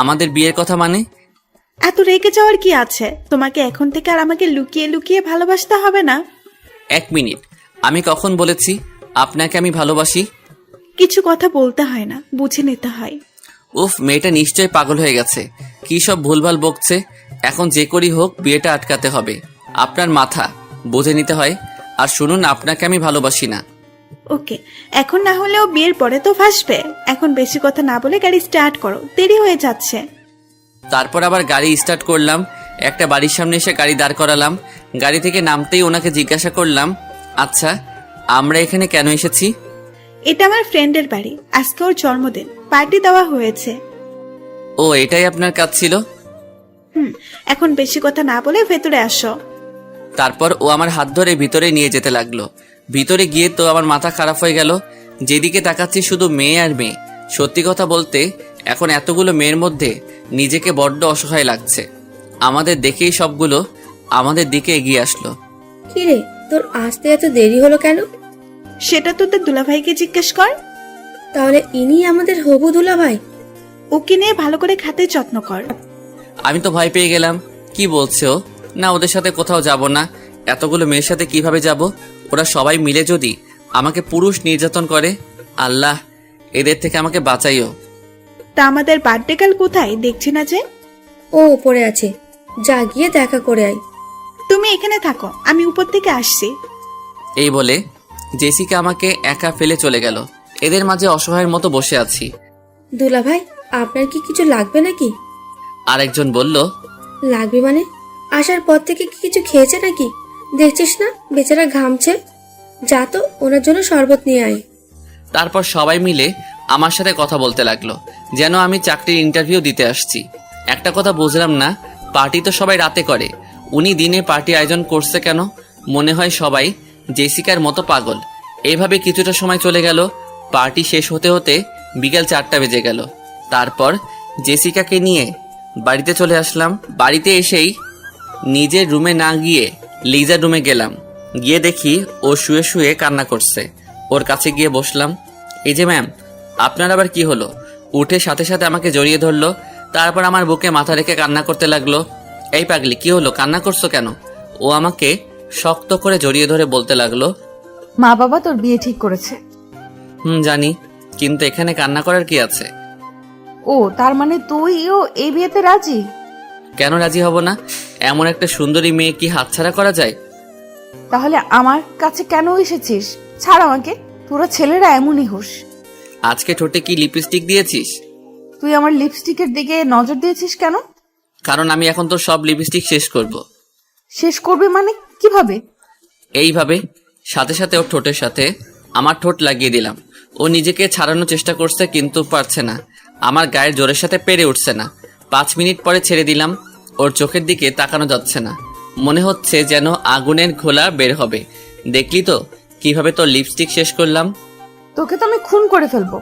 আমাদের বিয়ের কথা মানে? এত রেগে যাওয়ার কি আছে? তোমাকে এখন থেকে আর আমাকে লুকিয়ে লুকিয়ে ভালোবাসতে হবে না। 1 মিনিট, আমি কখন বলেছি আপনাকে আমি ভালোবাসি? কিছু কথা বলতে হয় না, বুঝে নিতে হয়। উফ, মেয়েটা নিশ্চয় পাগল হয়ে গেছে। কি সব ভুলভাল বকছে। এখন যে করি হোক বিয়েটা আটকাতে হবে। আপনার মাথা, বুঝে নিতে হয়। আর শুনুন, আপনাকে আমি ভালোবাসি না। ওকে, এখন না হলেও বিয়ের পরে তো ফাঁসবে। এখন বেশি কথা না বলে গাড়ি স্টার্ট করো, দেরি হয়ে যাচ্ছে। তারপর আবার গাড়ি স্টার্ট করলাম। একটা বাড়ির সামনে এসে গাড়ি দাঁড় করালাম। গাড়ি থেকে নামতেই ওনাকে জিজ্ঞাসা করলাম, আচ্ছা আমরা এখানে কেন এসেছি? এটা আমার ফ্রেন্ডের বাড়ি, আজকে ওর জন্মদিন, পার্টি দেওয়া হয়েছে। ও, এটাই আপনার কাজ ছিল? এখন বেশি কথা না বলে ভেতরে আসো। তারপর ও আমার হাত ধরে ভিতরে নিয়ে যেতে লাগলো। ভিতরে গিয়ে তো আমার মাথা খারাপ হয়ে গেল। যেদিকে তাকাচ্ছি শুধু মেয়ে আর মেয়ে। সত্যি কথা বলতে এখন এতগুলো মেয়ের মধ্যে নিজেকে বড্ড অসহায় লাগছে। আমাদের দেখেই সবগুলো আমাদের দিকে এগিয়ে আসলো। কিরে, তোর আসতে এত দেরি হলো কেন? সেটা তো তোর দুলাভাইকে জিজ্ঞেস কর। তাহলে ইনি আমাদের হবু দুলাভাই? ওকে নিয়ে ভালো করে খাতে যত্ন কর। আমি তো ভয় পেয়ে গেলাম। কি বলছে ও? না, ওদের সাথে কোথাও যাব না। এতগুলো মেয়ের সাথে কিভাবে যাব? ওরা সবাই মিলে যদি আমাকে পুরুষ নির্যাতন করে। আল্লাহ, এদের থেকে আমাকে বাঁচাইও। তা আমাদের বার্থডে কাল কোথায় দেখছি না যে? ও উপরে আছে, যা গিয়ে দেখা করে আয়। তুমি এখানে থাকো, আমি উপর থেকে আসছি। এই বলে জেসিকা আমাকে একা ফেলে চলে গেল। এদের মাঝে অসহায়ের মতো বসে আছি। দুলা ভাই, আপনার কি কিছু লাগবে নাকি? আরেকজন বলল, লাগবে মানে? আসার পর থেকে কি কিছু খেয়েছে নাকি? দেখছিস না বেচারা ঘামছে। যা তো ওনার জন্য শরবত নিয়ে আয়। তারপর সবাই মিলে আমার সাথে কথা বলতে লাগলো, যেন আমি চাকরির ইন্টারভিউ দিতে আসছি। একটা কথা বুঝলাম না, পার্টি তো সবাই রাতে করে, উনি দিনে পার্টি আয়োজন করছে কেন? মনে হয় সবাই জেসিকার মতো পাগল। এইভাবে কিছুটা সময় চলে গেল। পার্টি শেষ হতে হতে বিকেল 4টা বেজে গেল। তারপর জেসিকাকে নিয়ে বাড়িতে চলে আসলাম। বাড়িতে এসেই নিজের রুমে না গিয়ে লিজার রুমে গেলাম। গিয়ে দেখি ও শুয়ে শুয়ে কান্না করছে। ওর কাছে গিয়ে বসলাম। এই যে ম্যাম, আপনার আবার কি হলো? উঠে সাথে সাথে আমাকে জড়িয়ে ধরলো। তারপর আমার বুকে মাথা রেখে কান্না করতে লাগলো। এই পাগলি, কি হলো, কান্না করছো কেন? ও আমাকে শক্ত করে জড়িয়ে ধরে বলতে লাগলো, মা বাবা তোর বিয়ে ঠিক করেছে। জানি, কিন্তু এখানে কান্না করার কি আছে? ও, তার মানে তুইও এই বিয়েতে রাজি? কেন রাজি হব না? এমন একটা সুন্দরী মেয়ে কি হাতছাড়া করা যায়? তাহলে আমার কাছে কেন এসেছিস? ছাড় আমাকে, তোরা ছেলেরা এমনই হোস। আজকে ঠোঁটে কি লিপস্টিক দিয়েছিস? তুই আমার লিপস্টিকের দিকে নজর দিয়েছিস কেন? কারণ আমি এখন তো সব লিপস্টিক শেষ করব। শেষ করবে মানে কিভাবে? এইভাবে সাথে সাথে ওর ঠোঁটের সাথে আমার ঠোঁট লাগিয়ে দিলাম। ও নিজেকে ছাড়ানোর চেষ্টা করছে, কিন্তু পারছে না। আমার গায়ের জোরের সাথে পেরে উঠছে না। 5 মিনিট পরে ছেড়ে দিলাম। ওর চোখের দিকে তাকানো যাচ্ছে না, মনে হচ্ছে যেন আগুনের ঘোলা বের হবে। দেখলি তো কিভাবে তোর লিপস্টিক শেষ করলাম? তোকে তো আমি খুন করে ফেলবো।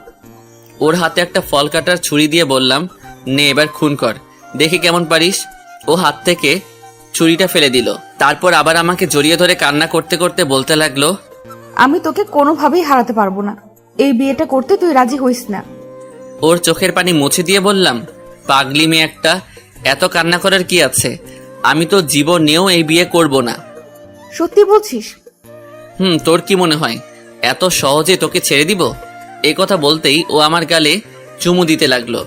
ওর হাতে একটা ফল কাটার ছুরি দিয়ে বললাম, নে এবার খুন কর, দেখি কেমন পারিস। ও হাত থেকে ছুরিটা ফেলে দিল। তারপর আবার আমাকে জড়িয়ে ধরে কান্না করতে করতে বলতে লাগলো, আমি তোকে কোনোভাবেই হারাতে পারবো না। এই বিয়েটা করতে তুই রাজি হইস না। ওর চোখের পানি মুছে দিয়ে বললাম, পাগলি মেয়ে একটা, এত কান্না করার কি আছে? আমি তো জীবনেও এই বিয়ে করব না। সত্যি বলছিস? তোর কি মনে হয় এত সহজে তোকে ছেড়ে দিব? এই কথা বলতেই ও আমার গালে চুমু দিতে লাগলো।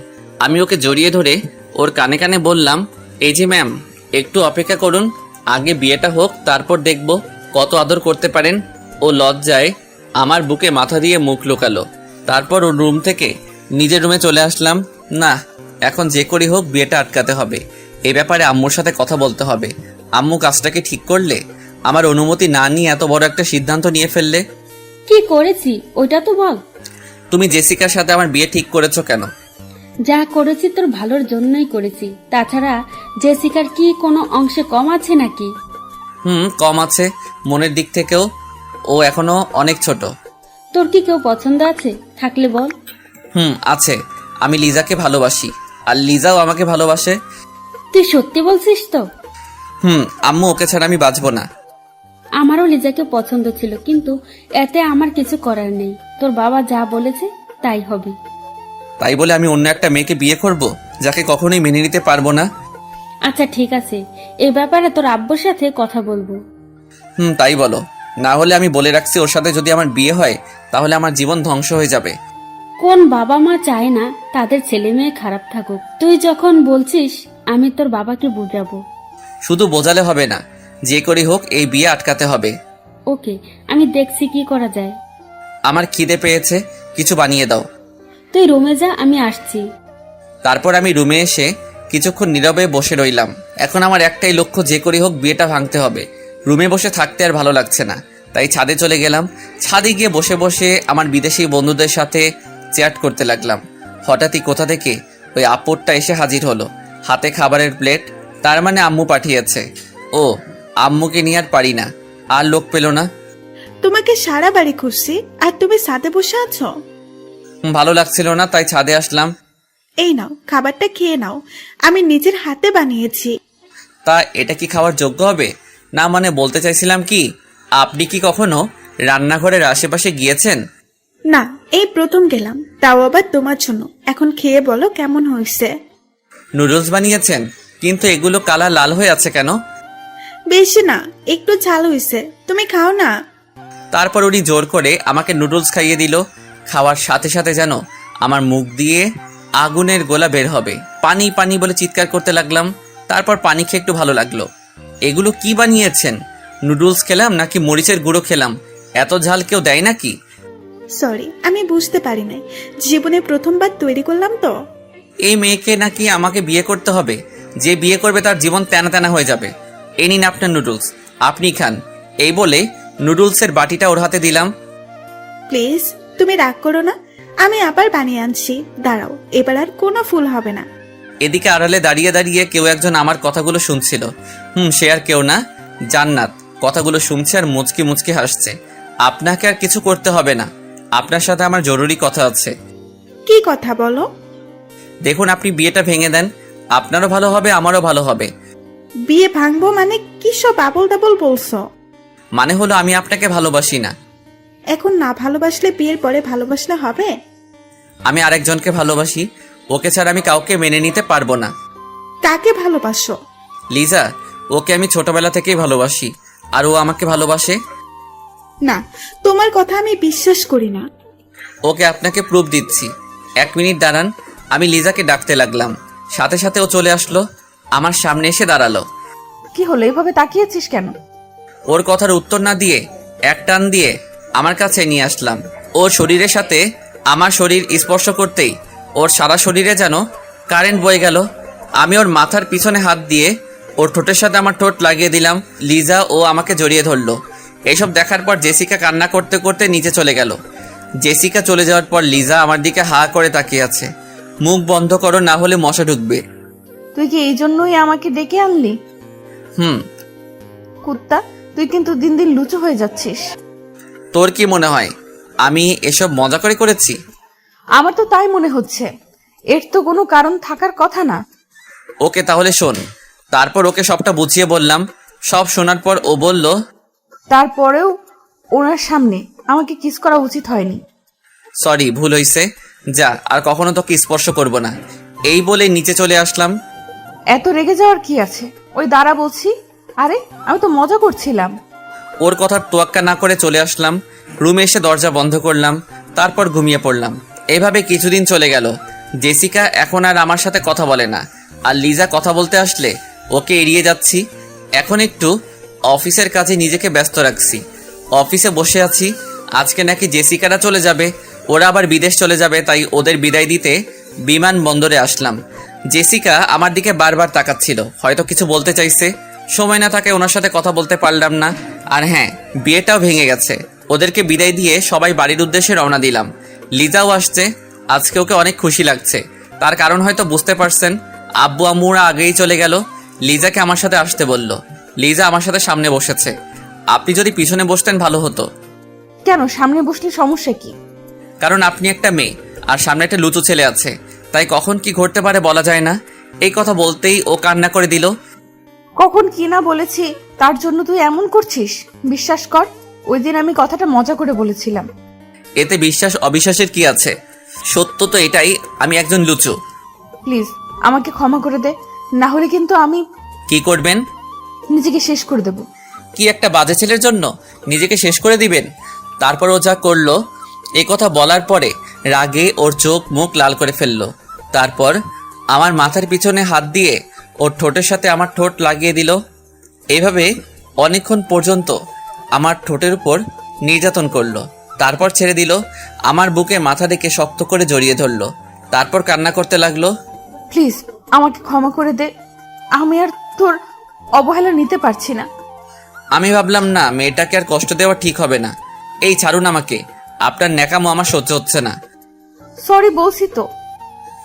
আমি ওকে জড়িয়ে ধরে ওর কানে কানে বললাম, এই যে ম্যাম, একটু অপেক্ষা করুন, আগে বিয়েটা হোক, তারপর দেখব কত আদর করতে পারেন। ও লজ্জায় আমার বুকে মাথা দিয়ে মুখ লুকালো। তারপর ওর রুম থেকে নিজের রুমে চলে আসলাম। না, এখন যে করি হোক বিয়েটা আটকাতে হবে। এই ব্যাপারে আম্মুর সাথে কথা বলতে হবে। আম্মু কাজটাকে ঠিক করলে, আমার অনুমতি না নিয়ে এত বড় একটা সিদ্ধান্ত নিয়ে ফেললে। কি করেছি ওইটা তো বল। তুমি জেসিকার সাথে আমার বিয়ে ঠিক করেছো কেন? যা করেছি তোর ভালোর জন্যই করেছি। তাছাড়া জেসিকার কি কোনো অংশে কম আছে নাকি? কম আছে, মনের দিক থেকেও ও এখনো অনেক ছোট। তোর কি কেউ পছন্দ আছে? থাকলে বল। আছে, আমি লিজাকে ভালোবাসি, আর লিজাও আমাকে ভালোবাসে। তুই সত্যি বলছিস তো? আম্মু, ওকে ছাড়া আমি বাঁচবো না। আমারও লিজাকে পছন্দ ছিল, কিন্তু এতে আমার কিছু করার নেই। তোর বাবা যা বলেছে তাই হবে। তাই বলে আমি অন্য একটা মেয়েকে বিয়ে করব, যাকে কখনোই মেনে নিতে পারবো না? আচ্ছা ঠিক আছে, এ ব্যাপারে তোর আব্বুর সাথে কথা বলবো। তাই বলো। না হলে আমি বলে রাখছি, ওর সাথে যদি আমার বিয়ে হয় তাহলে আমার জীবন ধ্বংস হয়ে যাবে। কোন বাবা মা চায় না তাদের ছেলে মেয়ে খারাপ থাকুক? তুই যখন বলছিস, আমি তোর বাবাকে বুঝাবো। শুধু বোঝালে হবে না, যে করি হোক এই বিয়ে আটকাতে হবে। ওকে, আমি দেখছি কি করা যায়। আমার খিদে পেয়েছে, কিছু বানিয়ে দাও। তুই রুমে যা, আমি আসছি। তারপর আমি রুমে এসে কিছুক্ষণ নীরবে বসে রইলাম। এখন আমার একটাই লক্ষ্য, যে করি হোক বিয়েটা ভাঙতে হবে। রুমে বসে থাকতে আর ভালো লাগছে না, তাই ছাদে চলে গেলাম। ছাদে গিয়ে বসে বসে আমার বিদেশি বন্ধুদের সাথে চ্যাট করতে লাগলাম। হঠাৎই কোথা থেকে ওই আপুরটা এসে হাজির হলো, হাতে খাবারের প্লেট। তার মানে আম্মু পাঠিয়েছে। ও, আম্মুকে নিয়ে আর পারি না, আর লোক পেল না। তোমাকে সারা বাড়ি খুঁজছি, আর তুমি ছাদে বসে আছো। ভালো লাগছিল না, তাই ছাদে আসলাম। এই নাও, খাবারটা খেয়ে নাও, আমি নিজের হাতে বানিয়েছি। তা এটা কি খাওয়ার যোগ্য হবে? না মানে বলতে চাইছিলাম কি, আপনি কি কখনো রান্নাঘরের আশেপাশে গিয়েছেন? না, এই প্রথম গেলাম, তাও আবার তোমার জন্য। এখন খেয়ে বলো কেমন হয়েছে। নুডলস বানিয়েছেন, কিন্তু এগুলো কালার লাল হয়ে আছে কেন? বেশি না, একটু ঝাল হয়েছে, তুমি খাও না। তারপর উনি জোর করে আমাকে নুডলস খাইয়ে দিল। খাওয়ার সাথে সাথে যেন আমার মুখ দিয়ে আগুনের গোলা বের হবে। পানি পানি বলে চিৎকার করতে লাগলাম। তারপর পানি খেয়ে একটু ভালো লাগলো। এগুলো কি বানিয়েছেন? নুডলস খেলাম নাকি মরিচের গুঁড়ো খেলাম? এত ঝাল কেউ দেয় নাকি? সরি, আমি বুঝতে পারি নাই। জীবনে প্রথমবার তৈরি করলাম তো। এই মেয়েকে নাকি আমাকে বিয়ে করতে হবে। যে বিয়ে করবে তার জীবন তেনা তেনা হয়ে যাবে। এই নিন আপনার নুডলস, আপনি খান। এই বলে নুডলসের বাটিটা ওর হাতে দিলাম। প্লিজ, তুমি রাগ করো না, আমি আবার বানিয়ে আনছি। দাঁড়াও, এবার আর কোনো ফুল হবে না। এদিকে আড়ালে দাঁড়িয়ে দাঁড়িয়ে কেউ একজন আমার কথাগুলো শুনছিল। সে আর কেউ না, জান্নাত কথাগুলো শুনছে আর মুচকি মুচকি হাসছে। আপনাকে আর কিছু করতে হবে না, আপনার সাথে আমার জরুরি কথা আছে। কি কথা বলো? দেখুন, আপনি বিয়েটা ভেঙে দেন, আপনারও ভালো হবে, আমারও ভালো হবে। বিয়ে ভাঙবো মানে কি সব আবল তাবল বলছো? মানে হলো আমি আপনাকে ভালোবাসি না। এখন না ভালোবাসলে বিয়ের পরে ভালোবাসলে হবে? আমি আরেকজনকে ভালোবাসি, ওকে ছাড়া আমি কাউকে মেনে নিতে পারবো না। কাকে ভালোবাসো? লিজা, ওকে আমি ছোটবেলা থেকেই ভালোবাসি, আর ও আমাকে ভালোবাসে। না, তোমার কথা আমি বিশ্বাস করি না। ওকে আপনাকে প্রুফ দিচ্ছি। 1 মিনিট দাঁড়ান। আমি লিজাকে ডাকতে লাগলাম, সাথে সাথে ও চলে আসলো, আমার সামনে এসে দাঁড়ালো। কি হলো, এভাবে তাকিয়েছিস কেন? ওর কথার উত্তর না দিয়ে এক টান দিয়ে আমার কাছে নিয়ে আসলাম। ওর শরীরের সাথে আমার শরীর স্পর্শ করতেই ওর সারা শরীরে যেন কারেন্ট বয়ে গেল। আমি ওর মাথার পিছনে হাত দিয়ে ওর ঠোঁটের সাথে আমার ঠোঁট লাগিয়ে দিলাম। লিজা ও আমাকে জড়িয়ে ধরলো। এইসব দেখার পর জেসিকা কান্না করতে করতে নিচে চলে গেল। জেসিকা চলে যাওয়ার পর লিজা আমার দিকে হা করে তাকিয়ে আছে। মুখ বন্ধ করো, না হলে মশা ঢুকবে। তুই কি এই জন্যই আমাকে ডেকে আনলি? হুম। কুত্তা, তুই কিন্তু দিন দিন লুচু হয়ে যাচ্ছিস। তোর কি মনে হয় আমি এসব মজা করে করেছি? আমার তো তাই মনে হচ্ছে। এর তো কোনো কারণ থাকার কথা না। ওকে, তাহলে শোন। তারপর ওকে সবটা বুঝিয়ে বললাম। সব শোনার পর ও বলল, তারপরেও ওনার সামনে আমাকে কিস করা উচিত হয়নি। সরি, ভুল হইছে, যা আর কখনো তোকে স্পর্শ করব না। এই বলে নিচে চলে আসলাম। এত রেগে যাওয়ার কি আছে? ওই দাঁড়া বলছি। আরে, আমি তো মজা করছিলাম। ওর কথার তোয়াক্কা না করে চলে আসলাম। রুমে এসে দরজা বন্ধ করলাম, তারপর ঘুমিয়ে পড়লাম। এভাবে কিছুদিন চলে গেল। জেসিকা এখন আর আমার সাথে কথা বলে না, আর লিজা কথা বলতে আসলে ওকে এড়িয়ে যাচ্ছি। এখন একটু অফিসের কাজে নিজেকে ব্যস্ত রাখছি। অফিসে বসে আছি। আজকে নাকি জেসিকারা চলে যাবে, ওরা আবার বিদেশ চলে যাবে, তাই ওদের বিদায় দিতে বিমানবন্দরে আসলাম। জেসিকা আমার দিকে বারবার তাকাচ্ছিল, হয়তো কিছু বলতে চাইছে। সময় না থাকে ওনার সাথে কথা বলতে পারলাম না। আর হ্যাঁ, বিয়েটাও ভেঙে গেছে। ওদেরকে বিদায় দিয়ে সবাই বাড়ির উদ্দেশ্যে রওনা দিলাম। লিজাও আসছে। আজকে ওকে অনেক খুশি লাগছে। তার কারণ হয়তো বুঝতে পারছেন। আব্বু আম্মুরা আগেই চলে গেল। লিজাকে আমার সাথে আসতে বলল। লিজা আমার সাথে সামনে বসেছে। আপনি যদি পিছনে বসতেন ভালো হতো। কেন, সামনে বসলে সমস্যা কি? কারণ আপনি একটা মেয়ে, আর সামনে একটা লুচু ছেলে আছে, তাই কখন কি ঘটতে পারে বলা যায় না। এই কথা বলতেই ও কান্না করে দিল। কখন কি না বলেছি তার জন্য তুই এমন করছিস? বিশ্বাস কর, ওই দিন আমি কথাটা মজা করে বলেছিলাম। এতে বিশ্বাস অবিশ্বাসের কি আছে? সত্য তো এটাই, আমি একজন লুচু। প্লিজ আমাকে ক্ষমা করে দে, না হলে কিন্তু আমি কি করবেন? নিজেকে শেষ করে দেব। কি একটা বাজে ছেলের জন্য নিজেকে শেষ করে দিবেন? তারপর ও যা করলো, এ কথা বলার পরে রাগে ওর চোখ মুখ লাল করে ফেললো। তারপর আমার মাথার পিছনে হাত দিয়ে ওর ঠোঁটের সাথে আমার ঠোঁট লাগিয়ে দিল। এইভাবে অনেকক্ষণ পর্যন্ত আমার ঠোঁটের উপর নির্যাতন করলো। তারপর ছেড়ে দিল। আমার বুকে মাথা রেখে শক্ত করে জড়িয়ে ধরলো। তারপর কান্না করতে লাগলো। প্লিজ আমাকে ক্ষমা করে দে, আমি আর তোর অবহেলা নিতে পারছি না। আমি ভাবলাম না, মেয়েটাকে আর কষ্ট দেওয়া ঠিক হবে না। এই ছাড়ুন আমাকে, আপনার ন্যাকামো আমার সহ্য হচ্ছে না। সরি বলছি তো।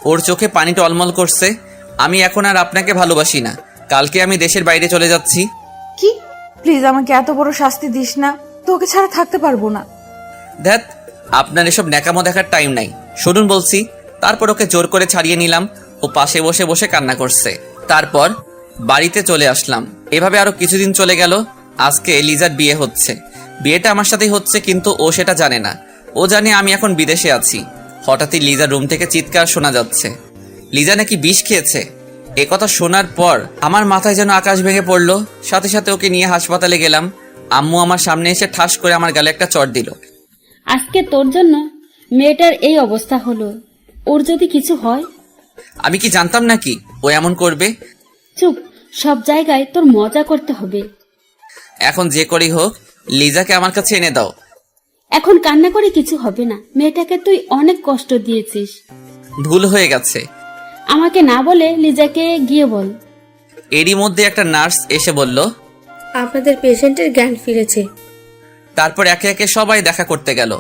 ওর চোখে পানি টলমল করছে। আমি এখন আর আপনাকে ভালোবাসি না। কালকে আমি দেশের বাইরে চলে যাচ্ছি। কি? প্লিজ আমাকে এত বড় শাস্তি দিস না, তোকে ছাড়া থাকতে পারবো না। ধ্যাত, আপনার এসব ন্যাকামো দেখার টাইম নাই, শুনুন বলছি। তারপর ওকে জোর করে ছাড়িয়ে নিলাম। ও পাশে বসে বসে কান্না করছে। তারপর বাড়িতে চলে আসলাম। এভাবে আরো কিছুদিন চলে গেল। আজকে লিজার বিয়ে হচ্ছে। বিয়েটা আমার সাথেই হচ্ছে, কিন্তু ও সেটা জানে না। ও জানে আমি এখন বিদেশে আছি। হঠাৎই লিজার রুম থেকে চিৎকার শোনা যাচ্ছে। লিজা নাকি বিষ খেয়েছে। একথা শোনার পর আমার মাথায় যেন আকাশ ভেঙে পড়লো। সাথে সাথে ওকে নিয়ে হাসপাতালে গেলাম। আম্মু আমার সামনে এসে ঠাস করে আমার গালে একটা চড় দিল। আজকে তোর জন্য মেয়েটার এই অবস্থা হলো। ওর যদি কিছু হয়? আমি কি জানতাম নাকি ও এমন করবে? চুপ, সব জায়গায় তোর মজা করতে হবে। এখন যে করেই হোক লিজাকে আমার কাছে এনে দাও। এখন কান্না করে কিছু হবে না। মেয়েটাকে তুই অনেক কষ্ট দিয়েছিস। ভুল হয়ে গেছে। আমাকে না বলে লিজাকে গিয়ে বল। এরই মধ্যে একটা নার্স এসে বলল, আপনাদের পেশেন্টের জ্ঞান ফিরেছে। তারপর একে একে সবাই দেখা করতে গেল।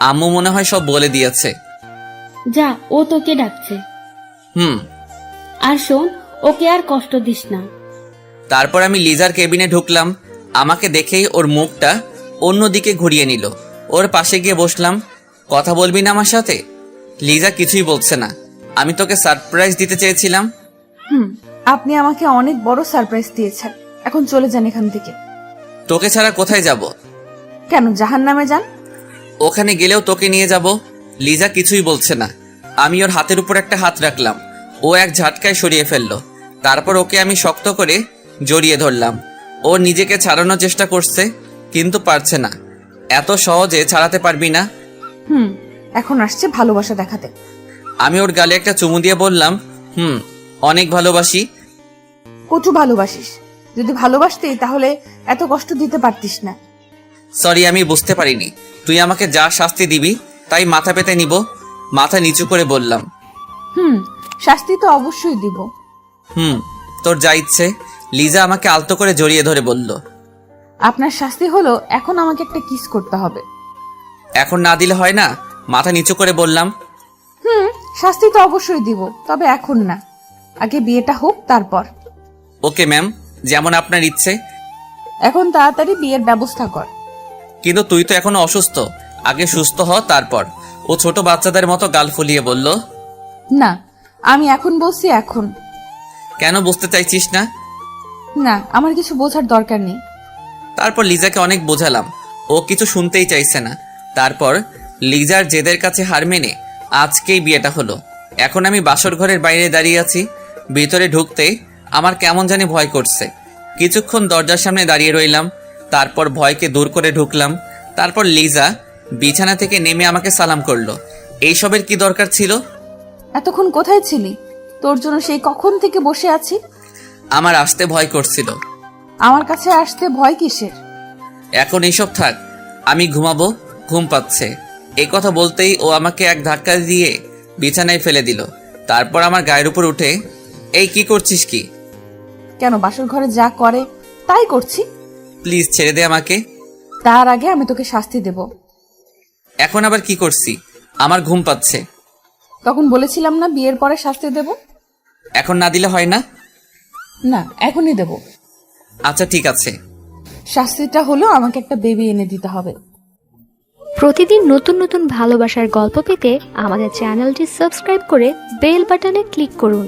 আম্মু মনে হয় সব বলে দিয়েছে। যা, ও তোকে ডাকছে। হুম। আর শোন, ওকে আর কষ্ট দিস না। তারপর আমি লিজার কেবিনে ঢুকলাম। আমাকে দেখেই ওর মুখটা অন্যদিকে ঘুরিয়ে নিল। ওর পাশে গিয়ে বসলাম। কথা বলবি না আমার সাথে? লিজা কিছুই বলছে না। আমি তোকে সারপ্রাইজ দিতে চেয়েছিলাম। আপনি আমাকে অনেক বড় সারপ্রাইজ দিয়েছেন। এখন চলে যান এখান থেকে। তোকে ছাড়া কোথায় যাব? কেন, জাহান্নামে যান। ওখানে গেলেও তোকে নিয়ে যাব। লিজা কিছুই বলছে না। আমি ওর হাতের উপর একটা হাত রাখলাম। ও এক ঝাটকায় সরিয়ে ফেললো। তারপর ওকে আমি শক্ত করে জড়িয়ে ধরলাম। ও নিজেকে ছাড়ানোর চেষ্টা করছে, কিন্তু পারছে না। এত সহজে ছাড়াতে পারবি না। এখন আসছে ভালোবাসা দেখাতে। আমি ওর গালে একটা চুমু দিয়ে বললাম, অনেক ভালোবাসি। কচু ভালোবাসিস? যদি ভালোবাসতি তাহলে এত কষ্ট দিতে পারতিস না। সরি, আমি বুঝতে পারিনি। তুই আমাকে যা শাস্তি দিবি তাই মাথা পেতে নিব। মাথা নিচু করে বললাম, শাস্তি তো অবশ্যই দিব। তোর যা ইচ্ছে। লিজা আমাকে আলতো করে জড়িয়ে ধরে বলল, আপনার শাস্তি হলো এখন আমাকে একটা কিস করতে হবে। এখন না দিলে হয় না? মাথা নিচু করে বললাম। শাস্তি তো অবশ্যই দিব, তবে এখন না, আগে বিয়েটা হোক তারপর। ওকে ম্যাম, যেমন আপনার ইচ্ছে। এখন তাড়াতাড়ি বিয়ের ব্যবস্থা কর। কিন্তু তুই তো এখনো অসুস্থ। আগে সুস্থ হ তারপর। ও ছোট বাচ্চাদের মতো গাল ফুলিয়ে বলল, না, আমি এখন বলছি এখন। কেন বুঝতে চাইছিস না? না, আমার কিছু বোঝার দরকার নেই। তারপর লিজাকে অনেক বোঝালাম। ও কিছু শুনতেই চাইছে না। তারপর লিজার জেদের কাছে হার মেনে আজকেই বিয়েটা হলো। এখন আমি বাসর ঘরের বাইরে দাঁড়িয়ে আছি। ভিতরে ঢুকতে আমার কেমন জানি ভয় করছে। কিছুক্ষণ দরজার সামনে দাঁড়িয়ে রইলাম। তারপর ভয়কে দূর করে ঢুকলাম। তারপর লিজা বিছানা থেকে নেমে আমাকে সালাম করলো। এইসবের কি দরকার ছিল? এতক্ষণ কোথায় ছিলি? তোর জন্য সেই কখন থেকে বসে আছি। আমার আসতে ভয় করছিল। আমার কাছে আসতে ভয় কিসের? এখন এইসব থাক, আমি ঘুমাবো, ঘুম পাচ্ছে। এই কথা বলতেই ও আমাকে এক ধাক্কা দিয়ে বিছানায় ফেলে দিল। তারপর আমার গায়ের উপর উঠে, এই কি করছিস কি? কেন, বাসর ঘরে যা করে তাই করছি। প্লিজ ছেড়ে দে আমাকে। তার আগে আমি তোকে শাস্তি দেব। এখন আবার কি করছি? আমার ঘুম পাচ্ছে। তখন বলেছিলাম না বিয়ের পরে শাস্তি দেব। এখন না দিলে হয় না? না, এখনই দেব। আচ্ছা ঠিক আছে। শাস্তিটা হলো আমাকে একটা বেবি এনে দিতে হবে। প্রতিদিন নতুন নতুন ভালোবাসার গল্প পেতে আমাদের চ্যানেলটি সাবস্ক্রাইব করে বেল বাটনে ক্লিক করুন।